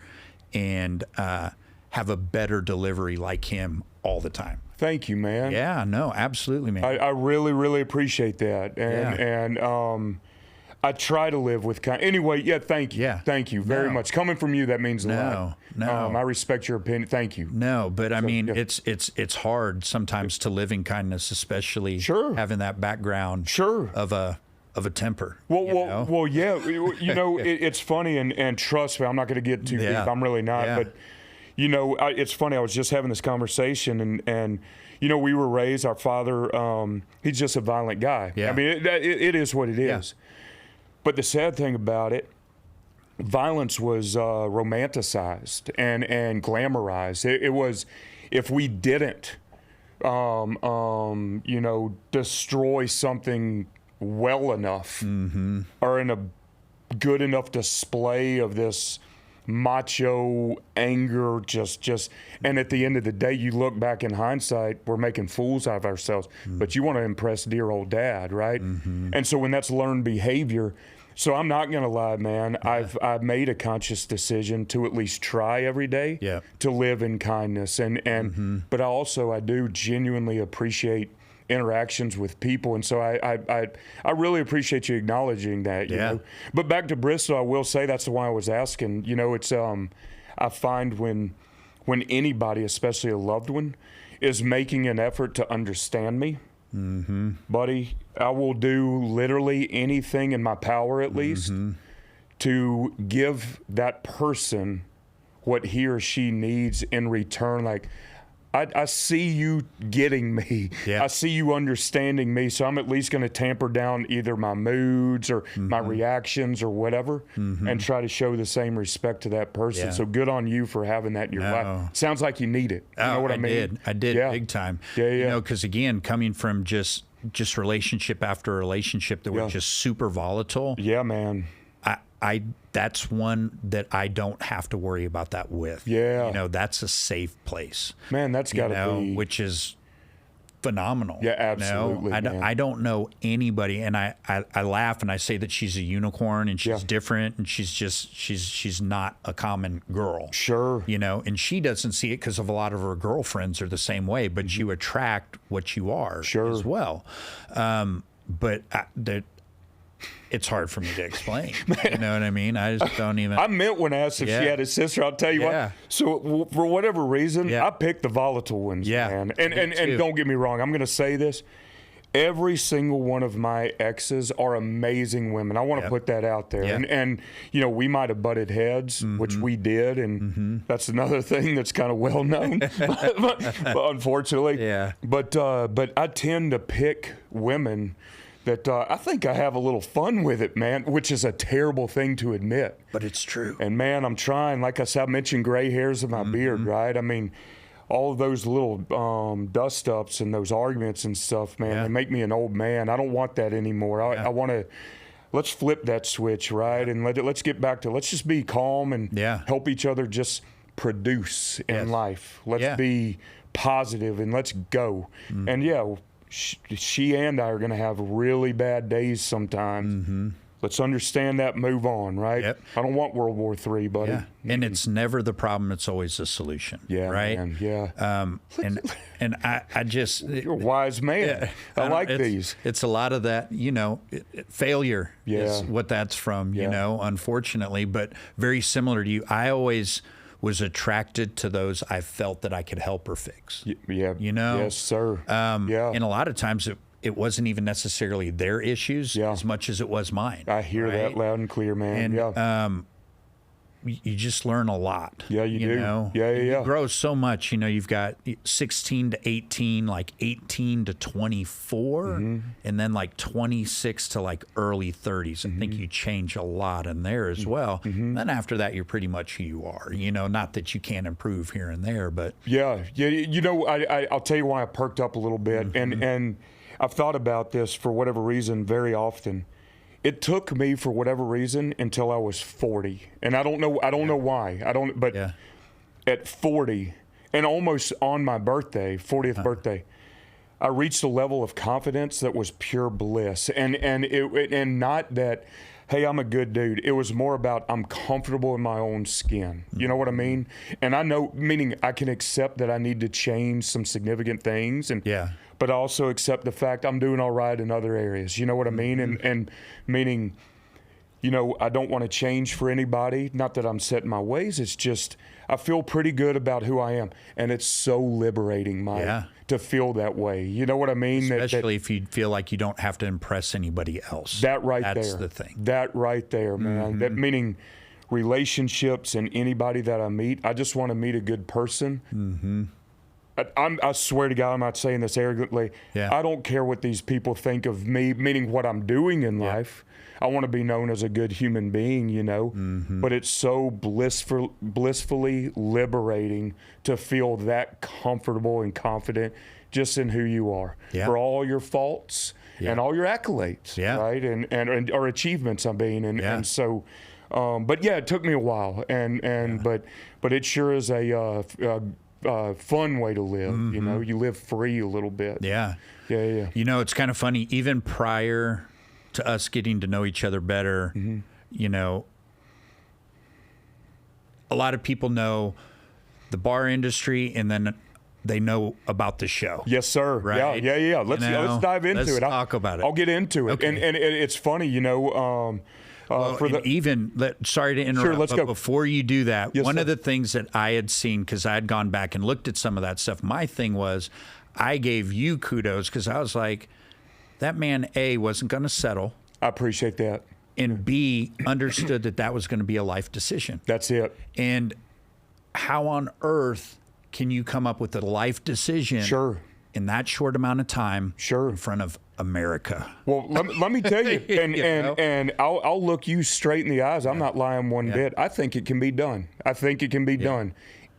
and have a better delivery like him all the time. Thank you, man. Yeah, no, absolutely, man. I really, really appreciate that. And I try to live with anyway, thank you. Yeah. Thank you very much. Coming from you, that means a lot. No. I respect your opinion. Thank you. No, but I mean, it's hard sometimes to live in kindness, especially having that background of a temper. Well, yeah. You know, it's funny, and trust me, I'm not going to get too deep. I'm really not. But, you know, it's funny. I was just having this conversation, and you know, we were raised, our father, he's just a violent guy. I mean, it is what it is. But the sad thing about it, violence was romanticized and glamorized. It was, if we didn't, you know, destroy something well enough or in a good enough display of this macho anger, just and at the end of the day, you look back in hindsight, we're making fools out of ourselves, but you want to impress dear old dad, right? And so when that's learned behavior, so I'm not gonna lie, man, I've made a conscious decision to at least try every day to live in kindness, and but I do genuinely appreciate interactions with people, and so I really appreciate you acknowledging that. You know? But back to Bristol, I will say that's the why I was asking. You know, it's I find when anybody, especially a loved one, is making an effort to understand me, buddy, I will do literally anything in my power, at least, to give that person what he or she needs in return. Like, I see you getting me. I see you understanding me. So I'm at least going to tamper down either my moods or my reactions or whatever, and try to show the same respect to that person. So good on you for having that in your life. Sounds like you need it. You know what I mean? I did big time. You know, because again, coming from just relationship after relationship that were just super volatile. Yeah, man. That's one that I don't have to worry about that with. You know, that's a safe place. Man, that's got to be. Which is phenomenal. Yeah, absolutely. I don't know anybody, and I laugh and I say that she's a unicorn and she's different and she's not a common girl. Sure. And she doesn't see it because of a lot of her girlfriends are the same way, but you attract what you are as well. But it's hard for me to explain. You know what I mean? I just don't even. I meant when I asked if she had a sister. I'll tell you what. So for whatever reason, I picked the volatile ones, man. And don't get me wrong. I'm going to say this. Every single one of my exes are amazing women. I want to put that out there. And we might have butted heads, which we did, and that's another thing that's kind of well known, but unfortunately. Yeah. But I tend to pick women that I think I have a little fun with it, man, which is a terrible thing to admit. But it's true. And, man, I'm trying. Like I said, I mentioned gray hairs in my beard, right? I mean, all of those little dust-ups and those arguments and stuff, man, they make me an old man. I don't want that anymore. I want to – let's flip that switch, right? And let's get back to – let's just be calm and help each other just produce in life. Let's be positive and let's go. And, she and I are going to have really bad days sometimes. Let's understand that, move on, right? Yep. I don't want World War III, buddy. Yeah. And it's never the problem, it's always a solution. Yeah, right? Man, yeah. And I just... You're a wise man. I like these. It's a lot of that, failure is what that's from, unfortunately. But very similar to you, I always was attracted to those I felt that I could help or fix. Yeah. Yes, sir. And a lot of times it wasn't even necessarily their issues as much as it was mine. I hear that loud and clear, man. And, you just learn a lot. Yeah, you do. Know? Yeah. You grow so much. You've got 16 to 18, like 18 to 24, and then like 26 to like early 30s. I think you change a lot in there as well. Then after that, you're pretty much who you are. Not that you can't improve here and there, but yeah. I'll tell you why I perked up a little bit, and I've thought about this for whatever reason very often. It took me, for whatever reason, until I was 40, and I don't know why. But at 40, and almost on my birthday, 40th birthday, I reached a level of confidence that was pure bliss, and not that, hey, I'm a good dude. It was more about I'm comfortable in my own skin. You know what I mean? And I know, meaning I can accept that I need to change some significant things, but I also accept the fact I'm doing all right in other areas. You know what I mean? And meaning, I don't want to change for anybody. Not that I'm set in my ways. It's just I feel pretty good about who I am. And it's so liberating, Mike, to feel that way. You know what I mean? Especially if you feel like you don't have to impress anybody else. That's the thing. That right there, man. That meaning relationships and anybody that I meet, I just want to meet a good person. I swear to God, I'm not saying this arrogantly. I don't care what these people think of me, meaning what I'm doing in life. I want to be known as a good human being, But it's so blissfully liberating to feel that comfortable and confident just in who you are. For all your faults and all your accolades, right? And or achievements, and so... but it took me a while, but it sure is a fun way to live. You live free a little bit. Yeah. It's kind of funny. Even prior to us getting to know each other better, a lot of people know the bar industry, and then they know about the show. Yes, sir. Right? Yeah. Let's dive into it. Let's talk about it. I'll get into it. Okay. And it's funny, sorry to interrupt, sure, let's go. Before you do that, one of the things that I had seen, because I had gone back and looked at some of that stuff, my thing was I gave you kudos because I was like, that man, A, wasn't going to settle. I appreciate that. And B, understood that was going to be a life decision. That's it. And how on earth can you come up with a life decision in that short amount of time in front of America? Well, let me tell you, and I'll look you straight in the eyes. I'm not lying one bit. I think it can be done. I think it can be done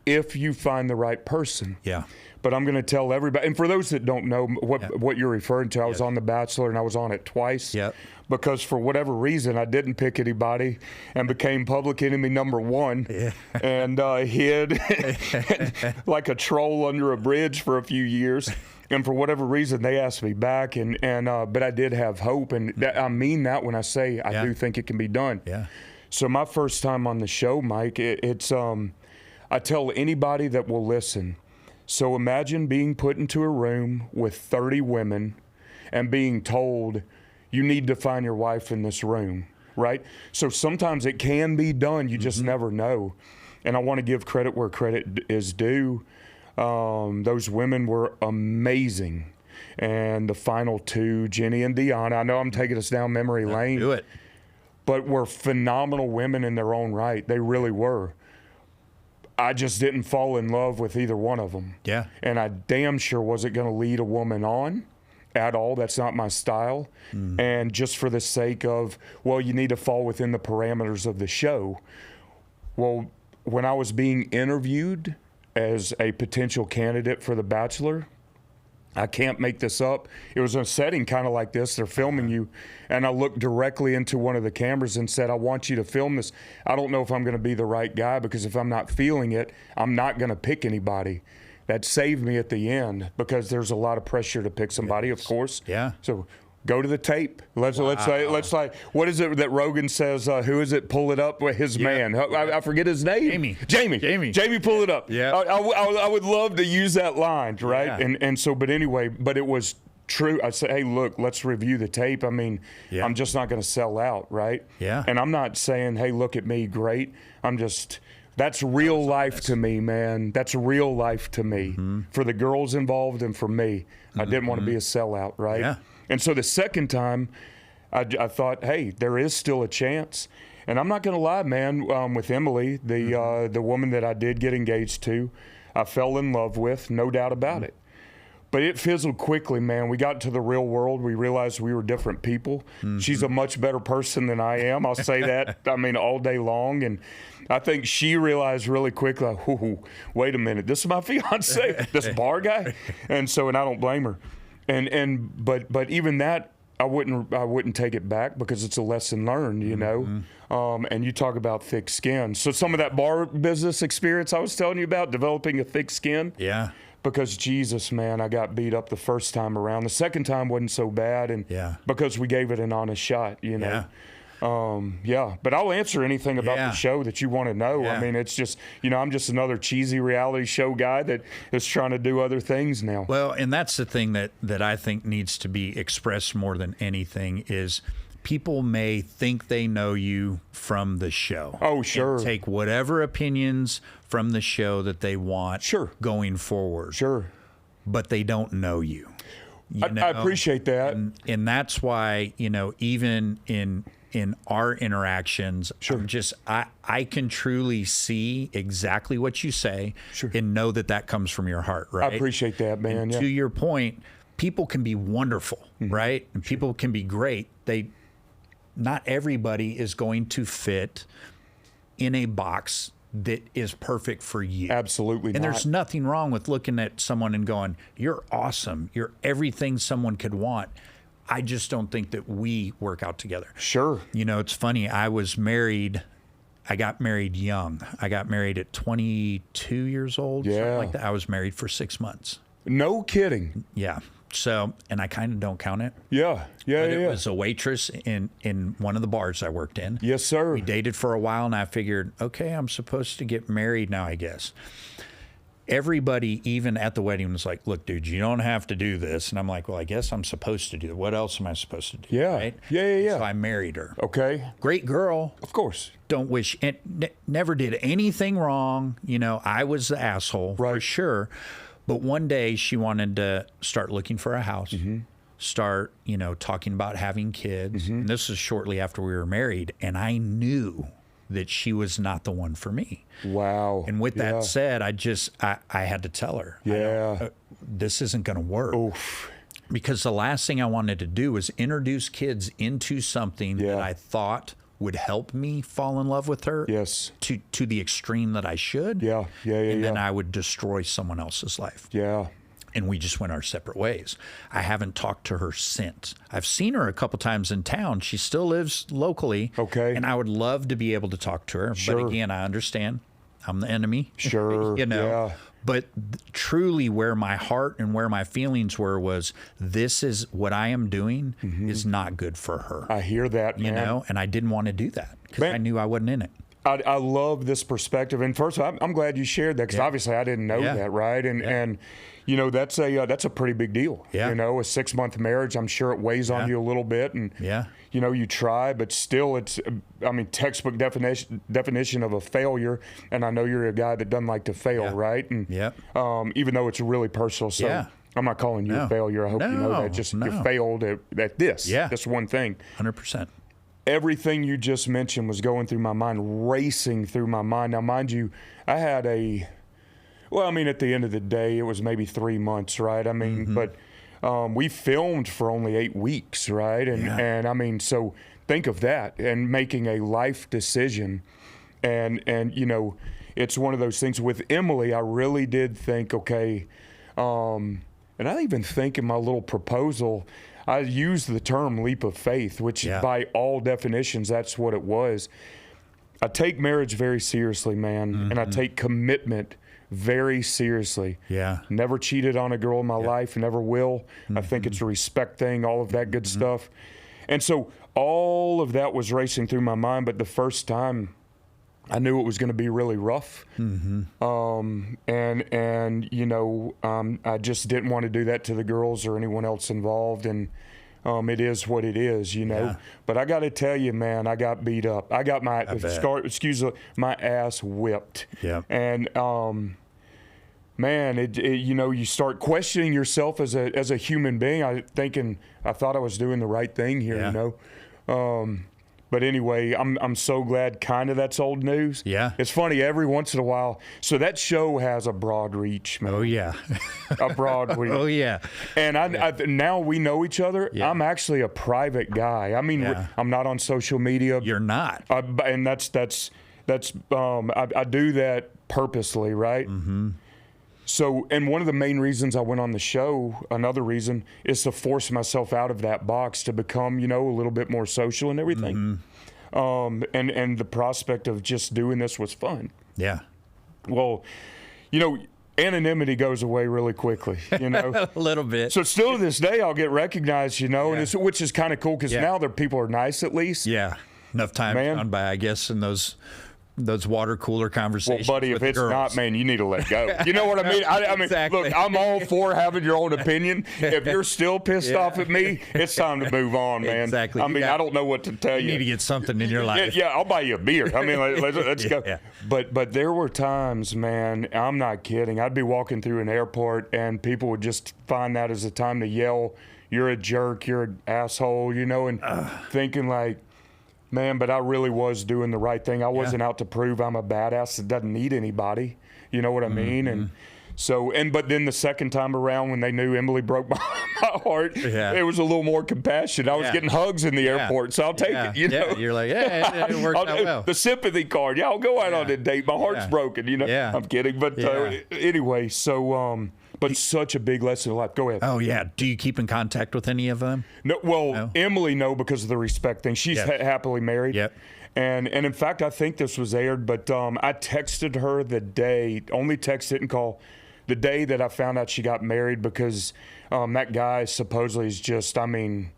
if you find the right person. Yeah. But I'm going to tell everybody, and for those that don't know what you're referring to, I was on The Bachelor, and I was on it twice. Yep. Because for whatever reason, I didn't pick anybody and became public enemy number one and hid like a troll under a bridge for a few years. And for whatever reason, they asked me back, but I did have hope, and I mean that when I say I do think it can be done. Yeah. So my first time on the show, Mike, I tell anybody that will listen. So imagine being put into a room with 30 women and being told you need to find your wife in this room, right? So sometimes it can be done. You just never know. And I want to give credit where credit is due. Those women were amazing. And the final two, Jenny and Deanna, I know I'm taking us down memory lane. Do it. But were phenomenal women in their own right. They really were. I just didn't fall in love with either one of them. Yeah. And I damn sure wasn't going to lead a woman on at all. That's not my style. And just for the sake of, well, you need to fall within the parameters of the show. Well, when I was being interviewed as a potential candidate for The Bachelor, I can't make this up. It was a setting kind of like this. They're filming you. And I looked directly into one of the cameras and said, I want you to film this. I don't know if I'm going to be the right guy, because if I'm not feeling it, I'm not going to pick anybody. That saved me at the end, because there's a lot of pressure to pick somebody, of course. Yeah. So go to the tape. Let's say, what is it that Rogan says? Who is it? Pull it up with his man. I forget his name. Jamie, pull it up. Yeah. I would love to use that line, right? Yeah. And so, but anyway, but it was true. I said, hey, look, let's review the tape. I mean, I'm just not going to sell out, right? Yeah. And I'm not saying, hey, look at me, great. I'm just. That's real life to me, man. That's real life to me. For the girls involved and for me. I didn't want to be a sellout, right? Yeah. And so the second time, I thought, hey, there is still a chance. And I'm not going to lie, man, with Emily, the woman that I did get engaged to, I fell in love with, no doubt about it. But it fizzled quickly, man. We got to the real world. We realized we were different people. She's a much better person than I am. I'll say that, I mean, all day long. And I think she realized really quickly, like, ooh, wait a minute, this is my fiance, this bar guy? And I don't blame her. But even that, I wouldn't take it back, because it's a lesson learned, you know. And you talk about thick skin. So some of that bar business experience I was telling you about, developing a thick skin. Yeah. Because Jesus, man, I got beat up the first time around. The second time wasn't so bad, and because we gave it an honest shot, you know. But I'll answer anything about the show that you want to know. I mean, it's just, you know, I'm just another cheesy reality show guy that is trying to do other things now. Well, and that's the thing that I think needs to be expressed more than anything is people may think they know you from the show. Oh, sure. And take whatever opinions from the show that they want going forward. Sure. But they don't know you. I appreciate that. And that's why, you know, even in our interactions, I can truly see exactly what you say and know that comes from your heart, right? I appreciate that, man. And to your point, people can be wonderful, right? And people can be great. Not everybody is going to fit in a box that is perfect for you. Absolutely not. And there's nothing wrong with looking at someone and going, you're awesome. You're everything someone could want. I just don't think that we work out together. Sure. You know, it's funny. I got married young. I got married at 22 years old. Something like that. I was married for 6 months. No kidding. Yeah. So, and I kind of don't count it. Yeah. It was a waitress in one of the bars I worked in. Yes, sir. We dated for a while, and I figured, okay, I'm supposed to get married now, I guess. Everybody, even at the wedding, was like, look, dude, you don't have to do this. And I'm like, well, I guess I'm supposed to do it. What else am I supposed to do? Yeah. Right? Yeah. So I married her. Okay. Great girl. Of course. Don't wish, never did anything wrong. You know, I was the asshole for sure. But one day she wanted to start looking for a house, start, you know, talking about having kids. And this was shortly after we were married. And I knew that she was not the one for me. Wow. And with that said, I had to tell her, this isn't going to work. Oof. Because the last thing I wanted to do was introduce kids into something that I thought would help me fall in love with her to the extreme that I should. And then I would destroy someone else's life. And we just went our separate ways. I haven't talked to her since. I've seen her a couple times in town. She still lives locally. Okay. And I would love to be able to talk to her. But again, I understand I'm the enemy. Sure. You know. But truly where my heart and where my feelings were was, this is what I am doing is not good for her. I hear that, man. You know, and I didn't want to do that because I knew I wasn't in it. I love this perspective. And first of all, I'm glad you shared that because obviously I didn't know that, right? And you know, that's a pretty big deal. Yeah. You know, a 6-month marriage, I'm sure it weighs on you a little bit. And, you know, you try, but still it's, I mean, textbook definition of a failure. And I know you're a guy that doesn't like to fail, right? And even though it's really personal. So I'm not calling you a failure. I hope you know that. Just you failed at this one thing. 100%. Everything you just mentioned was going through my mind, racing through my mind. Now, mind you, I had well, I mean, at the end of the day, it was maybe 3 months, right? I mean, but we filmed for only 8 weeks, right? And I mean, so think of that, and making a life decision. And you know, it's one of those things with Emily, I really did think, okay, and I even think in my little proposal, I used the term leap of faith, which by all definitions, that's what it was. I take marriage very seriously, man, and I take commitment very seriously. Never cheated on a girl in my life, never will. I think it's a respect thing, all of that good stuff. And so all of that was racing through my mind, but the first time I knew it was going to be really rough. And you know, I just didn't want to do that to the girls or anyone else involved. And it is what it is, you know. But I got to tell you, man, I got beat up. I got my my ass whipped. And man, you know, you start questioning yourself as a human being. I thought I was doing the right thing here, you know. But anyway, I'm so glad kind of that's old news. It's funny, every once in a while. So that show has a broad reach, man. A broad reach. And I now we know each other. I'm actually a private guy. I mean, I'm not on social media. You're not. And that's I do that purposely, right? So, and one of the main reasons I went on the show, another reason, is to force myself out of that box to become, you know, a little bit more social and everything. And the prospect of just doing this was fun. Well, you know, anonymity goes away really quickly, you know. A little bit. So still to this day, I'll get recognized, you know, and which is kind of cool because now people are nice at least. Enough time gone by, I guess, in those water cooler conversations. Well, buddy, if it's not, man, you need to let go. You know what I mean? I mean, look, I'm all for having your own opinion. If you're still pissed off at me, it's time to move on, man. I mean, I don't know what to tell you. You need to get something in your life. I'll buy you a beer. I mean, let's go. But there were times, man, I'm not kidding. I'd be walking through an airport and people would just find that as a time to yell, "You're a jerk, you're an asshole," you know, and thinking like, man, but I really was doing the right thing. I wasn't out to prove I'm a badass that doesn't need anybody. You know what I mean? And so, but then the second time around when they knew Emily broke my heart, it was a little more compassion. I was getting hugs in the airport, so I'll take it. You know, you're like, it worked out well. The sympathy card. I'll go out on a date. My heart's broken. You know, I'm kidding. But anyway, so. But such a big lesson in life. Go ahead. Oh, yeah. Do you keep in contact with any of them? No. Well, Emily, no, because of the respect thing. She's happily married. And in fact, I think this was aired, but I texted her only text, didn't call, the day that I found out she got married because that guy supposedly is just, I mean,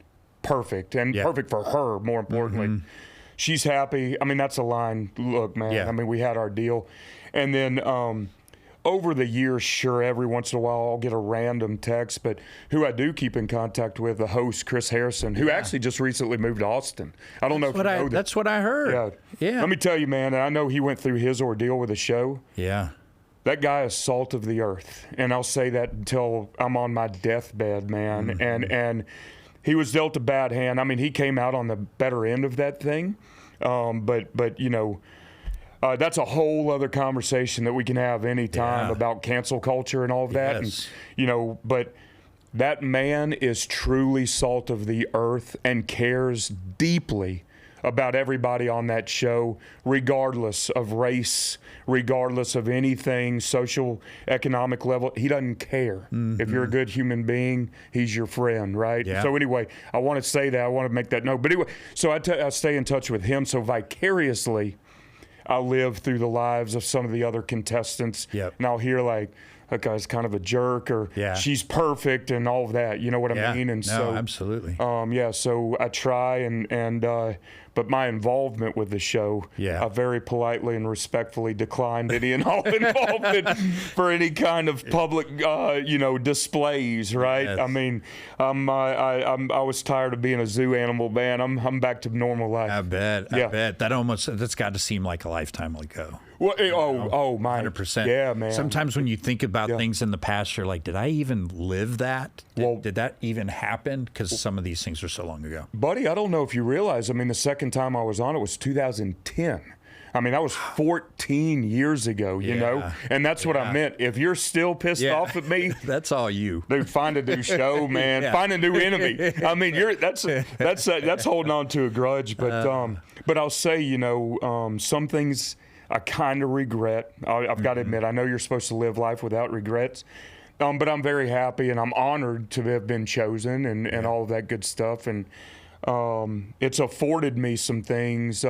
perfect. And perfect for her, more importantly. She's happy. I mean, that's a line. Look, man, I mean, we had our deal. And then over the years, sure, every once in a while I'll get a random text, but who I do keep in contact with, the host, Chris Harrison, who actually just recently moved to Austin. I don't know if you know that. That's what I heard. Let me tell you, man, I know he went through his ordeal with the show. That guy is salt of the earth, and I'll say that until I'm on my deathbed, man. And he was dealt a bad hand. I mean, he came out on the better end of that thing, but you know, that's a whole other conversation that we can have anytime about cancel culture and all of that. And, you know, but that man is truly salt of the earth and cares deeply about everybody on that show, regardless of race, regardless of anything, social, economic level. He doesn't care. If you're a good human being, he's your friend, right? So anyway, I want to say that. I want to make that note. But anyway, so I stay in touch with him. So vicariously, I live through the lives of some of the other contestants. And I'll hear like, that guy's kind of a jerk, or she's perfect, and all of that. You know what I mean? And so absolutely. So I try but my involvement with the show, I very politely and respectfully declined any and all involvement for any kind of public, displays. Right? Yes. I mean, I was tired of being a zoo animal, man. I'm back to normal life. I bet. That's got to seem like a lifetime ago. Well, my 100%. Yeah, man. Sometimes when you think about things in the past, you're like, did I even live that? Did that even happen? Because some of these things are so long ago. Buddy, I don't know if you realize, I mean, the second time I was on it was 2010. I mean, that was 14 years ago, you know? And that's what I meant. If you're still pissed off at me, that's all you. Dude, find a new show, man. Find a new enemy. I mean, that's holding on to a grudge. But I'll say, some things I kind of regret. I've got to admit, I know you're supposed to live life without regrets. But I'm very happy, and I'm honored to have been chosen and all of that good stuff. And it's afforded me some things,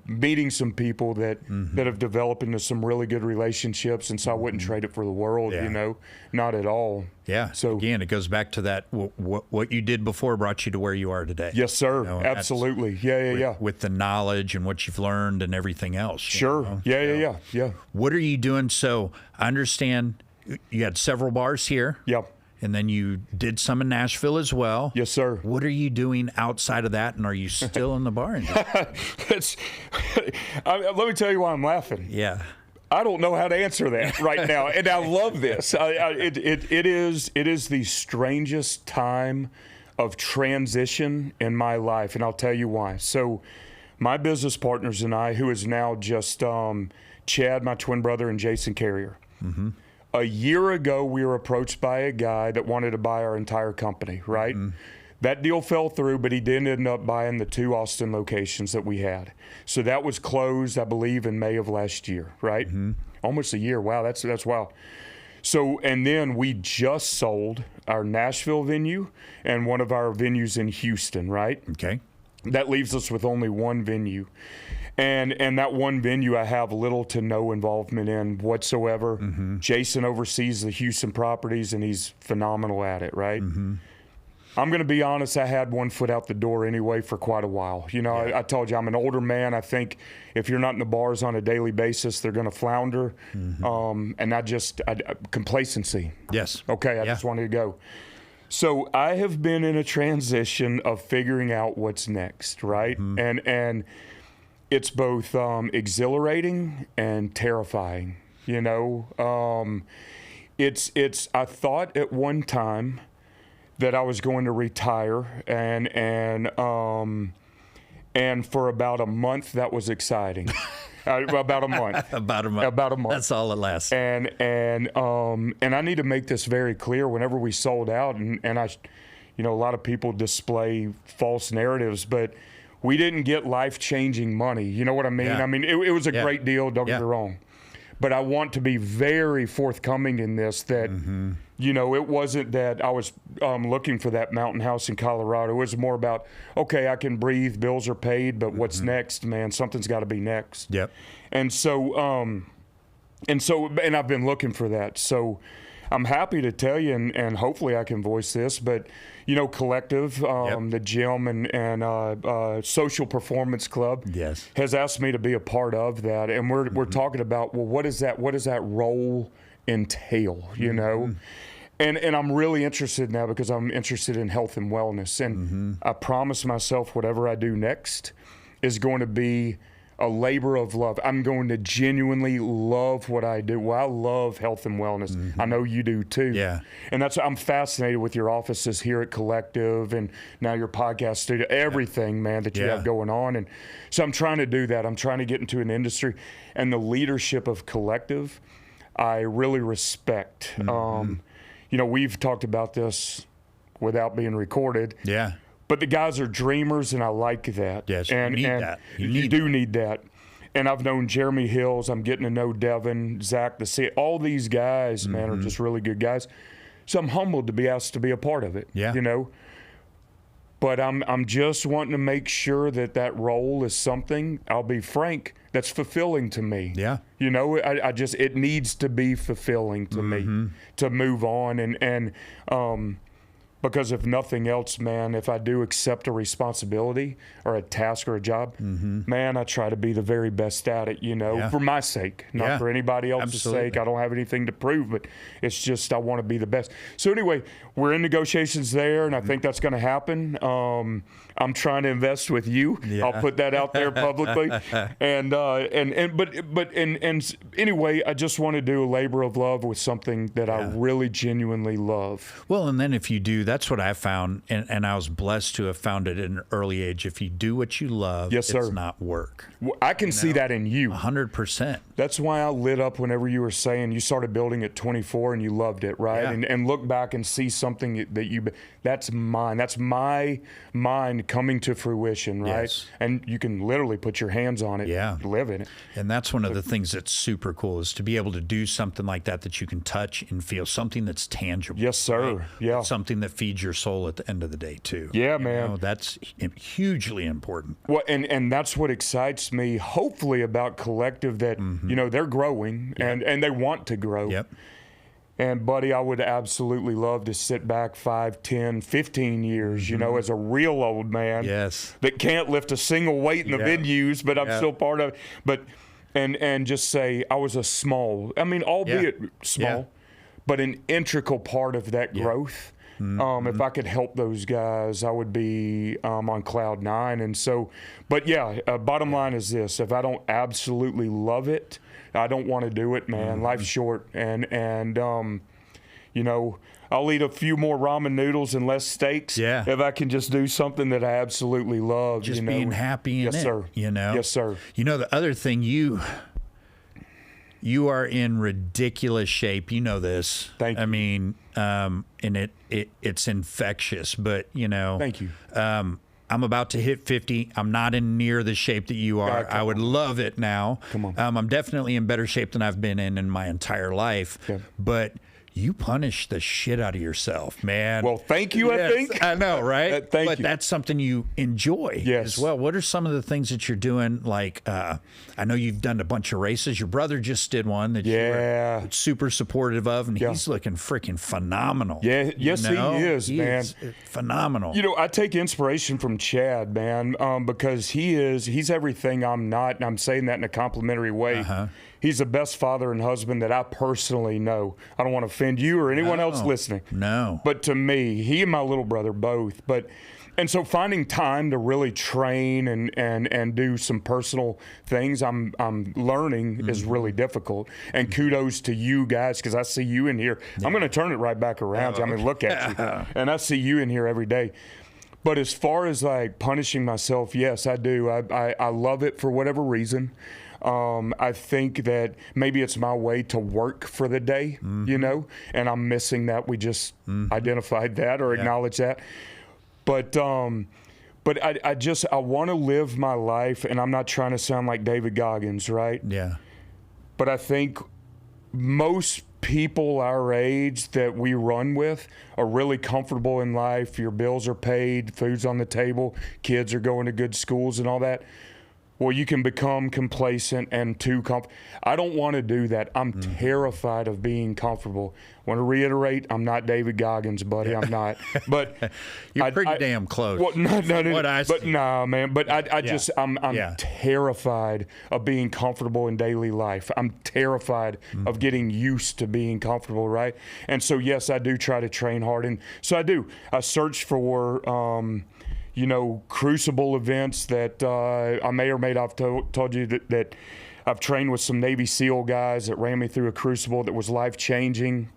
meeting some people that have developed into some really good relationships, and so I wouldn't trade it for the world, not at all. Yeah. So again, it goes back to that what you did before brought you to where you are today. Yes, sir. Absolutely. With the knowledge and what you've learned and everything else. Sure. Yeah. What are you doing? So I understand you had several bars here. Yep. And then you did some in Nashville as well. Yes, sir. What are you doing outside of that, and are you still in the bar industry? Let me tell you why I'm laughing. Yeah. I don't know how to answer that right now, and I love this. It is the strangest time of transition in my life, and I'll tell you why. So my business partners and I, who is now just Chad, my twin brother, and Jason Carrier. Mm-hmm. A year ago, we were approached by a guy that wanted to buy our entire company, right? Mm-hmm. That deal fell through, but he did end up buying the 2 Austin locations that we had. So that was closed, I believe, in May of last year, right? Mm-hmm. Almost a year. Wow, that's wow. So, and then we just sold our Nashville venue and one of our venues in Houston, right? Okay. That leaves us with only one venue. And that one venue I have little to no involvement in whatsoever. Mm-hmm. Jason oversees the Houston properties, and he's phenomenal at it, right? Mm-hmm. I'm going to be honest, I had one foot out the door anyway for quite a while. I told you I'm an older man. I think if you're not in the bars on a daily basis, they're going to flounder. Mm-hmm. And complacency. Yes. Okay, I just wanted to go. So I have been in a transition of figuring out what's next, right? Mm-hmm. And it's both exhilarating and terrifying, I thought at one time that I was going to retire, and for about a month that was exciting. About a month. About a month. That's all it lasts. And I need to make this very clear. Whenever we sold out, and I, a lot of people display false narratives, but we didn't get life-changing money. You know what I mean? Yeah. I mean, it was a great deal, don't get me wrong. But I want to be very forthcoming in this that, it wasn't that I was looking for that mountain house in Colorado. It was more about, okay, I can breathe, bills are paid, but what's next, man? Something's got to be next. Yep. And so I've been looking for that. So I'm happy to tell you, and hopefully I can voice this, but Collective, the gym and Social Performance Club, has asked me to be a part of that, and we're talking about, well, what does that role entail, And I'm really interested now because I'm interested in health and wellness, and I promise myself whatever I do next is going to be a labor of love. I'm going to genuinely love what I do. Well, I love health and wellness. I know you do too. Yeah. And I'm fascinated with your offices here at Collective and now your podcast studio, everything, man, that you have going on. And so I'm trying to do that. I'm trying to get into an industry, and the leadership of Collective, I really respect. We've talked about this without being recorded. Yeah. But the guys are dreamers, and I like that. Yes, and you need that. You do need that. And I've known Jeremy Hills. I'm getting to know Devin, Zach, all these guys, man, are just really good guys. So I'm humbled to be asked to be a part of it. Yeah. But I'm just wanting to make sure that role is something, I'll be frank, that's fulfilling to me. Yeah. You know, I just, it needs to be fulfilling to me to move on. And because if nothing else, man, if I do accept a responsibility or a task or a job, man, I try to be the very best at it, you know, for my sake, not for anybody else's sake. I don't have anything to prove, but it's just I want to be the best. So anyway, we're in negotiations there, and I think that's going to happen. I'm trying to invest with you. Yeah. I'll put that out there publicly. And anyway, I just want to do a labor of love with something that I really genuinely love. Well, and then if you do, that's what I found, and I was blessed to have found it at an early age. If you do what you love, yes, sir. It's not work. Well, I can see that in you. 100%. That's why I lit up whenever you were saying you started building at 24 and you loved it, right? Yeah. And look back and see something that that's mine. That's my mind coming to fruition, right? Yes. And you can literally put your hands on it, live in it. And that's one of the things that's super cool is to be able to do something like that you can touch and feel, something that's tangible. Yes, sir. Right? Yeah. It's something that feeds your soul at the end of the day, too. Yeah, man. Know, that's hugely important. Well, and that's what excites me, hopefully, about Collective, that, you know, they're growing and they want to grow. Yep. And, buddy, I would absolutely love to sit back 5, 10, 15 years, you know, as a real old man that can't lift a single weight in the venues, but I'm still part of it. But and just say I was a small, I mean, albeit small, but an integral part of that growth. If I could help those guys, I would be on cloud 9. And so, but bottom line is this: if I don't absolutely love it, I don't want to do it, man. Life's short, and you know, I'll eat a few more ramen noodles and less steaks if I can just do something that I absolutely love. Just being happy in it. Yes, sir. You know. Yes, sir. You know, the other thing, you are in ridiculous shape. You know this. Thank you. I mean, and it's infectious, but you know. Thank you. I'm about to hit 50. I'm not in near the shape that you are. I would love it now. Come on. I'm definitely in better shape than I've been in my entire life. Yeah. But you punish the shit out of yourself, man. Well, thank you, I think. I know, right? Thank you. But that's something you enjoy as well. What are some of the things that you're doing? Like, I know you've done a bunch of races. Your brother just did one that you were super supportive of, and he's looking freaking phenomenal. Yeah, yes, he is, man. Phenomenal. You know, I take inspiration from Chad, man, because he's everything I'm not, and I'm saying that in a complimentary way. He's the best father and husband that I personally know. I don't want to offend you or anyone else listening. No. But to me, he and my little brother both. And so finding time to really train and do some personal things I'm learning is really difficult. And kudos to you guys, because I see you in here. I'm going to turn it right back around. I mean, look at you. And I see you in here every day. But as far as like punishing myself, yes, I do. I love it for whatever reason. I think that maybe it's my way to work for the day, you know, and I'm missing that. We just identified that or acknowledged that. But I want to live my life, and I'm not trying to sound like David Goggins, right? Yeah. But I think most people our age that we run with are really comfortable in life. Your bills are paid, food's on the table, kids are going to good schools and all that. Well, you can become complacent and too comfortable. I don't want to do that. I'm terrified of being comfortable. I want to reiterate, I'm not David Goggins, buddy. I'm not. But you're pretty damn close. Well, no. What I see. But no, man. But I'm terrified of being comfortable in daily life. I'm terrified of getting used to being comfortable, right? And so, yes, I do try to train hard. And so I do. I search for you know, crucible events that I may or may not have told you that I've trained with some Navy SEAL guys that ran me through a crucible that was life-changing.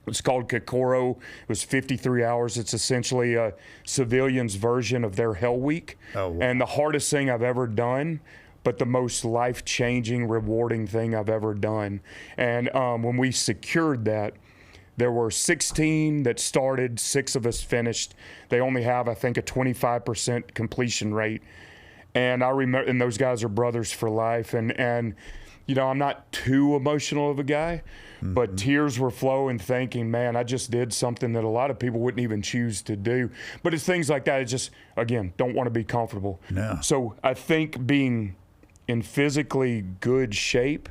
It's called Kokoro. It was 53 hours. It's essentially a civilian's version of their Hell Week. Oh, wow. And the hardest thing I've ever done, but the most life-changing, rewarding thing I've ever done. And when we secured that, there were 16 that started, 6 of us finished. They only have, I think, a 25% completion rate. And I remember, and those guys are brothers for life. And I'm not too emotional of a guy, but tears were flowing thinking, man, I just did something that a lot of people wouldn't even choose to do. But it's things like that. It's just, again, don't want to be comfortable. No. So I think being in physically good shape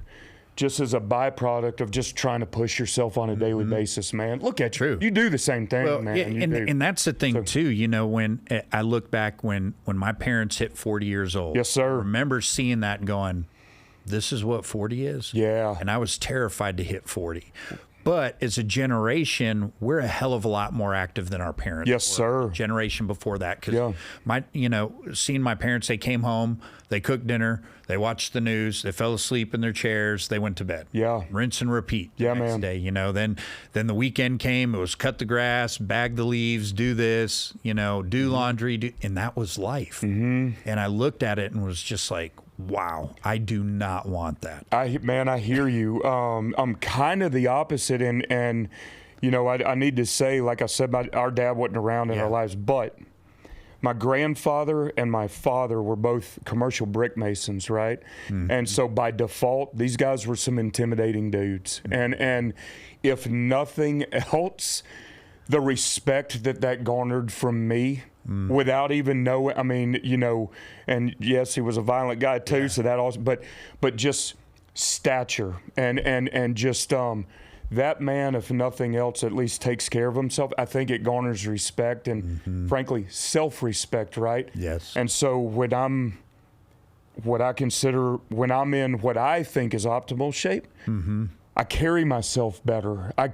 just as a byproduct of just trying to push yourself on a daily basis, man. Look at you. You do the same thing, man. And that's the thing, too. When I look back when my parents hit 40 years old. Yes, sir. I remember seeing that and going, this is what 40 is? Yeah. And I was terrified to hit 40. But as a generation, we're a hell of a lot more active than our parents. Yes, sir. Generation before that, because seeing my parents, they came home, they cooked dinner, they watched the news, they fell asleep in their chairs, they went to bed. Yeah. Rinse and repeat. The next day. Then the weekend came. It was cut the grass, bag the leaves, do this, do laundry, and that was life. And I looked at it and was just like, wow, I do not want that. I hear you. I'm kind of the opposite, and I need to say, like I said, our dad wasn't around in our lives, but my grandfather and my father were both commercial brick masons, right? And so by default, these guys were some intimidating dudes. And if nothing else, the respect that garnered from me, without even knowing, and yes, he was a violent guy too, so that also, but just stature and just that man, if nothing else, at least takes care of himself. I think it garners respect and frankly self-respect, right? Yes. And so when I'm in what I think is optimal shape, I carry myself better. I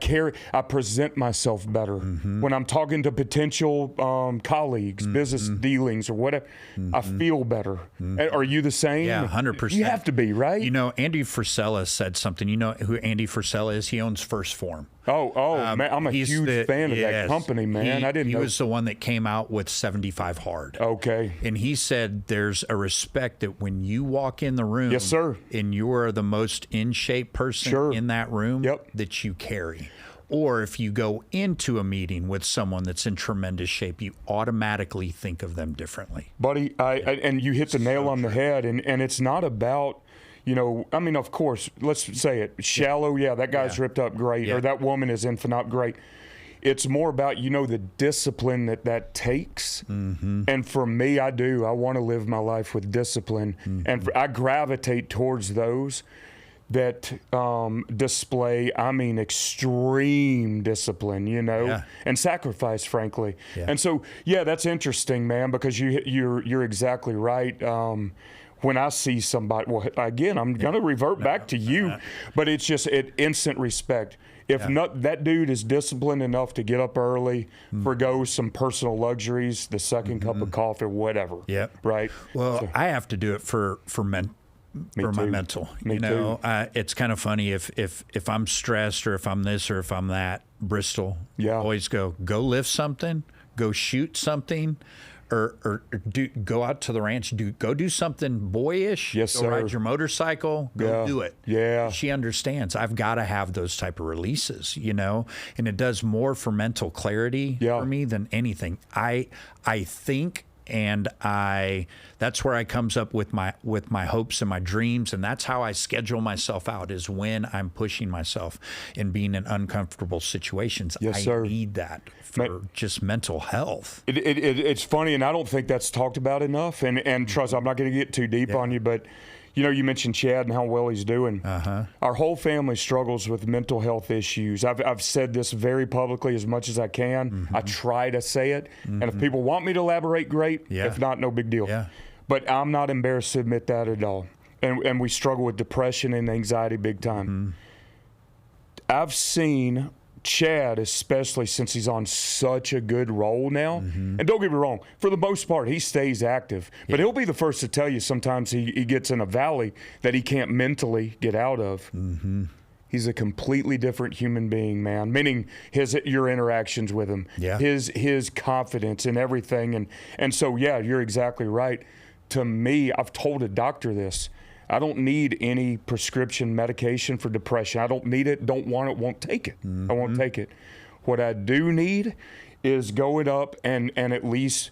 present myself better. When I'm talking to potential colleagues, business dealings or whatever, I feel better. Are you the same? Yeah, 100%. You have to be, right? Andy Frisella said something. You know who Andy Frisella is? He owns First Form. Man, I'm a huge fan of that company, man. I didn't know. He was the one that came out with 75 Hard. Okay. And he said there's a respect that when you walk in the room, yes, sir, and you're the most in shape person in that room, that you carry. Or if you go into a meeting with someone that's in tremendous shape, you automatically think of them differently. Buddy, and you hit the nail on the head, and it's not about, of course, let's say it, shallow, that guy's ripped up, great, or that woman is infinite, great. It's more about, the discipline that takes. And for me, I want to live my life with discipline. And I gravitate towards those that display, extreme discipline, and sacrifice, frankly. And so, that's interesting, man, because you're exactly right. When I see somebody, well, again, I'm going to revert back to you, but it's just instant respect. If not, that dude is disciplined enough to get up early, forgo some personal luxuries, the second cup of coffee, whatever. Right. Well, I have to do it for my mental. It's kind of funny if I'm stressed or if I'm this or if I'm that. Bristol, always go lift something, go shoot something. Or go out to the ranch, go do something boyish. Yes, go sir. Ride your motorcycle, go do it. Yeah. She understands. I've got to have those type of releases, and it does more for mental clarity for me than anything. I think, and that's where I comes up with my hopes and my dreams, and that's how I schedule myself out, is when I'm pushing myself and being in uncomfortable situations. Yes, sir. I need that for just mental health. It's funny, and I don't think that's talked about enough. And trust, I'm not going to get too deep on you, but you mentioned Chad and how well he's doing. Our whole family struggles with mental health issues. I've said this very publicly as much as I can. I try to say it, and if people want me to elaborate, great. If not, no big deal. But I'm not embarrassed to admit that at all. And we struggle with depression and anxiety big time. I've seen Chad, especially since he's on such a good roll now, and don't get me wrong, for the most part, he stays active. But he'll be the first to tell you sometimes he gets in a valley that he can't mentally get out of. He's a completely different human being, man, meaning your interactions with him, his confidence and everything. And so, you're exactly right. To me, I've told a doctor this. I don't need any prescription medication for depression. I don't need it, don't want it, won't take it. I won't take it. What I do need is going up and at least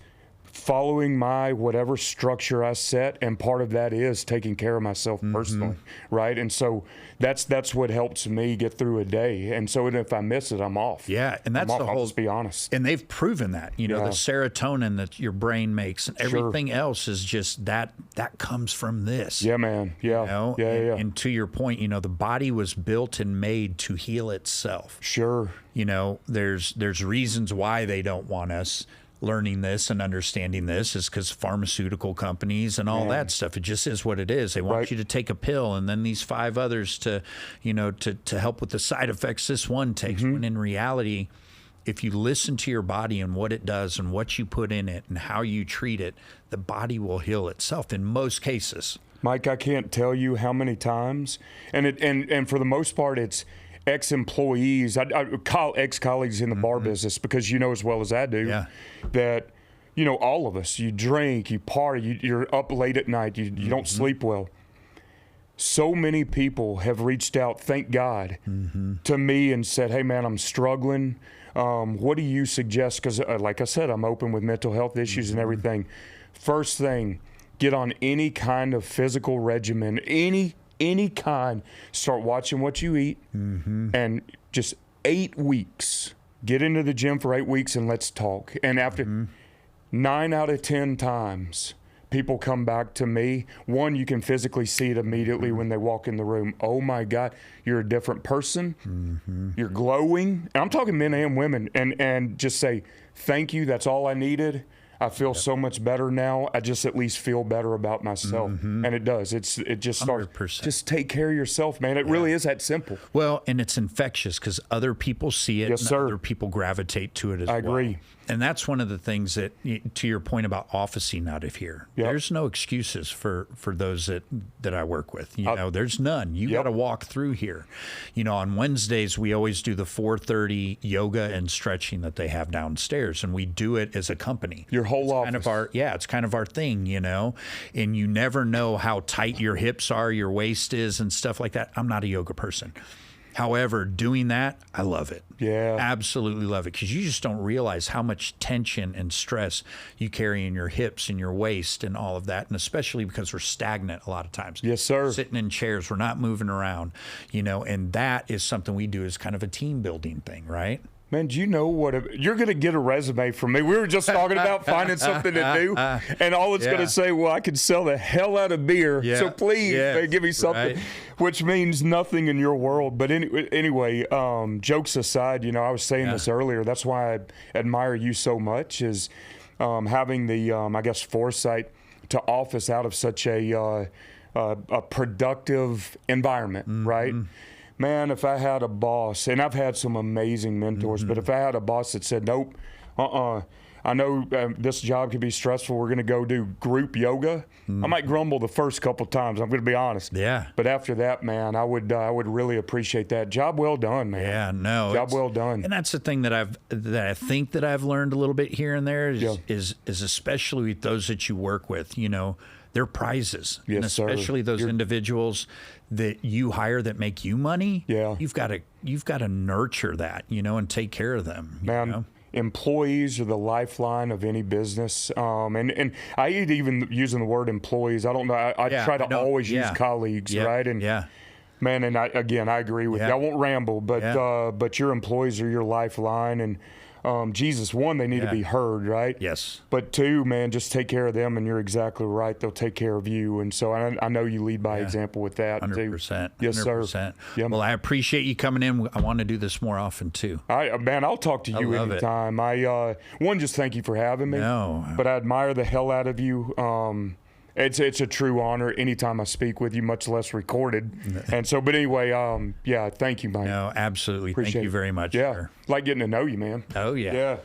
following my whatever structure I set, and part of that is taking care of myself personally, right? And so that's what helps me get through a day. And so if I miss it, I'm off. Yeah, and that's the whole. I'll just be honest. And they've proven that. You know, the serotonin that your brain makes, and everything else is just that comes from this. Yeah, man. Yeah. You know? Yeah. And to your point, you know, the body was built and made to heal itself. Sure. You know, there's reasons why they don't want us learning this and understanding this, is because pharmaceutical companies and all that stuff, it just is what it is. They want you to take a pill and then these 5 others to, you know, to help with the side effects this one takes. When in reality, if you listen to your body and what it does and what you put in it and how you treat it, the body will heal itself in most cases. Mike, I can't tell you how many times, and for the most part, it's ex-employees, ex-colleagues in the bar business, because you know as well as I do that, you know, all of us, you drink, you party, you're up late at night, you don't sleep well. So many people have reached out, thank God, to me and said, hey, man, I'm struggling. What do you suggest? Because like I said, I'm open with mental health issues and everything. First thing, get on any kind of physical regimen, any kind. Start watching what you eat, and just 8 weeks. Get into the gym for 8 weeks and let's talk. And after 9 out of 10 times, people come back to me. One, you can physically see it immediately when they walk in the room. Oh my God, you're a different person. You're glowing. And I'm talking men and women. And just say, thank you, that's all I needed. I feel so much better now. I just at least feel better about myself. And it does. It just starts. 100%. Just take care of yourself, man. It really is that simple. Well, and it's infectious because other people see it and other people gravitate to it as well. I agree. And that's one of the things that, to your point about officing out of here, there's no excuses for those that I work with. You know, there's none. You got to walk through here. You know, on Wednesdays, we always do the 4:30 yoga and stretching that they have downstairs, and we do it as a company. Your whole office. Kind of our, it's kind of our thing, you know, and you never know how tight your hips are, your waist is, and stuff like that. I'm not a yoga person. However, doing that, I love it. Yeah. Absolutely love it, because you just don't realize how much tension and stress you carry in your hips and your waist and all of that, and especially because we're stagnant a lot of times. Yes, sir. Sitting in chairs, we're not moving around, you know, and that is something we do as kind of a team building thing, right? Man, do you know you're going to get a resume from me? We were just talking about finding something to do, and all it's going to say, well, I can sell the hell out of beer, so please man, give me something, which means nothing in your world. But anyway, jokes aside, you know, I was saying this earlier. That's why I admire you so much, is having the, I guess, foresight to office out of such a productive environment, right? Man, if I had a boss, and I've had some amazing mentors, but if I had a boss that said, nope, I know this job can be stressful, we're going to go do group yoga, I might grumble the first couple times, I'm going to be honest. Yeah. But after that, man, I would really appreciate that. Job well done, man. Yeah, no. Job well done. And that's the thing that I think that I've learned a little bit here and there is especially with those that you work with, you know, they're prizes. Yes, and especially those individuals that you hire that make you money. Yeah. You've got to nurture that, you know, and take care of them. Man, you know? Employees are the lifeline of any business. And I hate even using the word employees. I don't know. I try to always use colleagues, right? And man, and I agree with you. I won't ramble, but your employees are your lifeline. And Jesus, one, they need to be heard, right? Yes. But two, man, just take care of them, and you're exactly right. They'll take care of you. And so I know you lead by example with that, 100%. Yes, 100%. sir. Yeah. Well, I appreciate you coming in. I want to do this more often, too. Man, I'll talk to you anytime. One, just thank you for having me. No. But I admire the hell out of you. It's a true honor anytime I speak with you, much less recorded. And so, but anyway, thank you, Mike. No, absolutely. Appreciate thank you very much. Yeah. Sir. Like getting to know you, man. Oh, yeah. Yeah.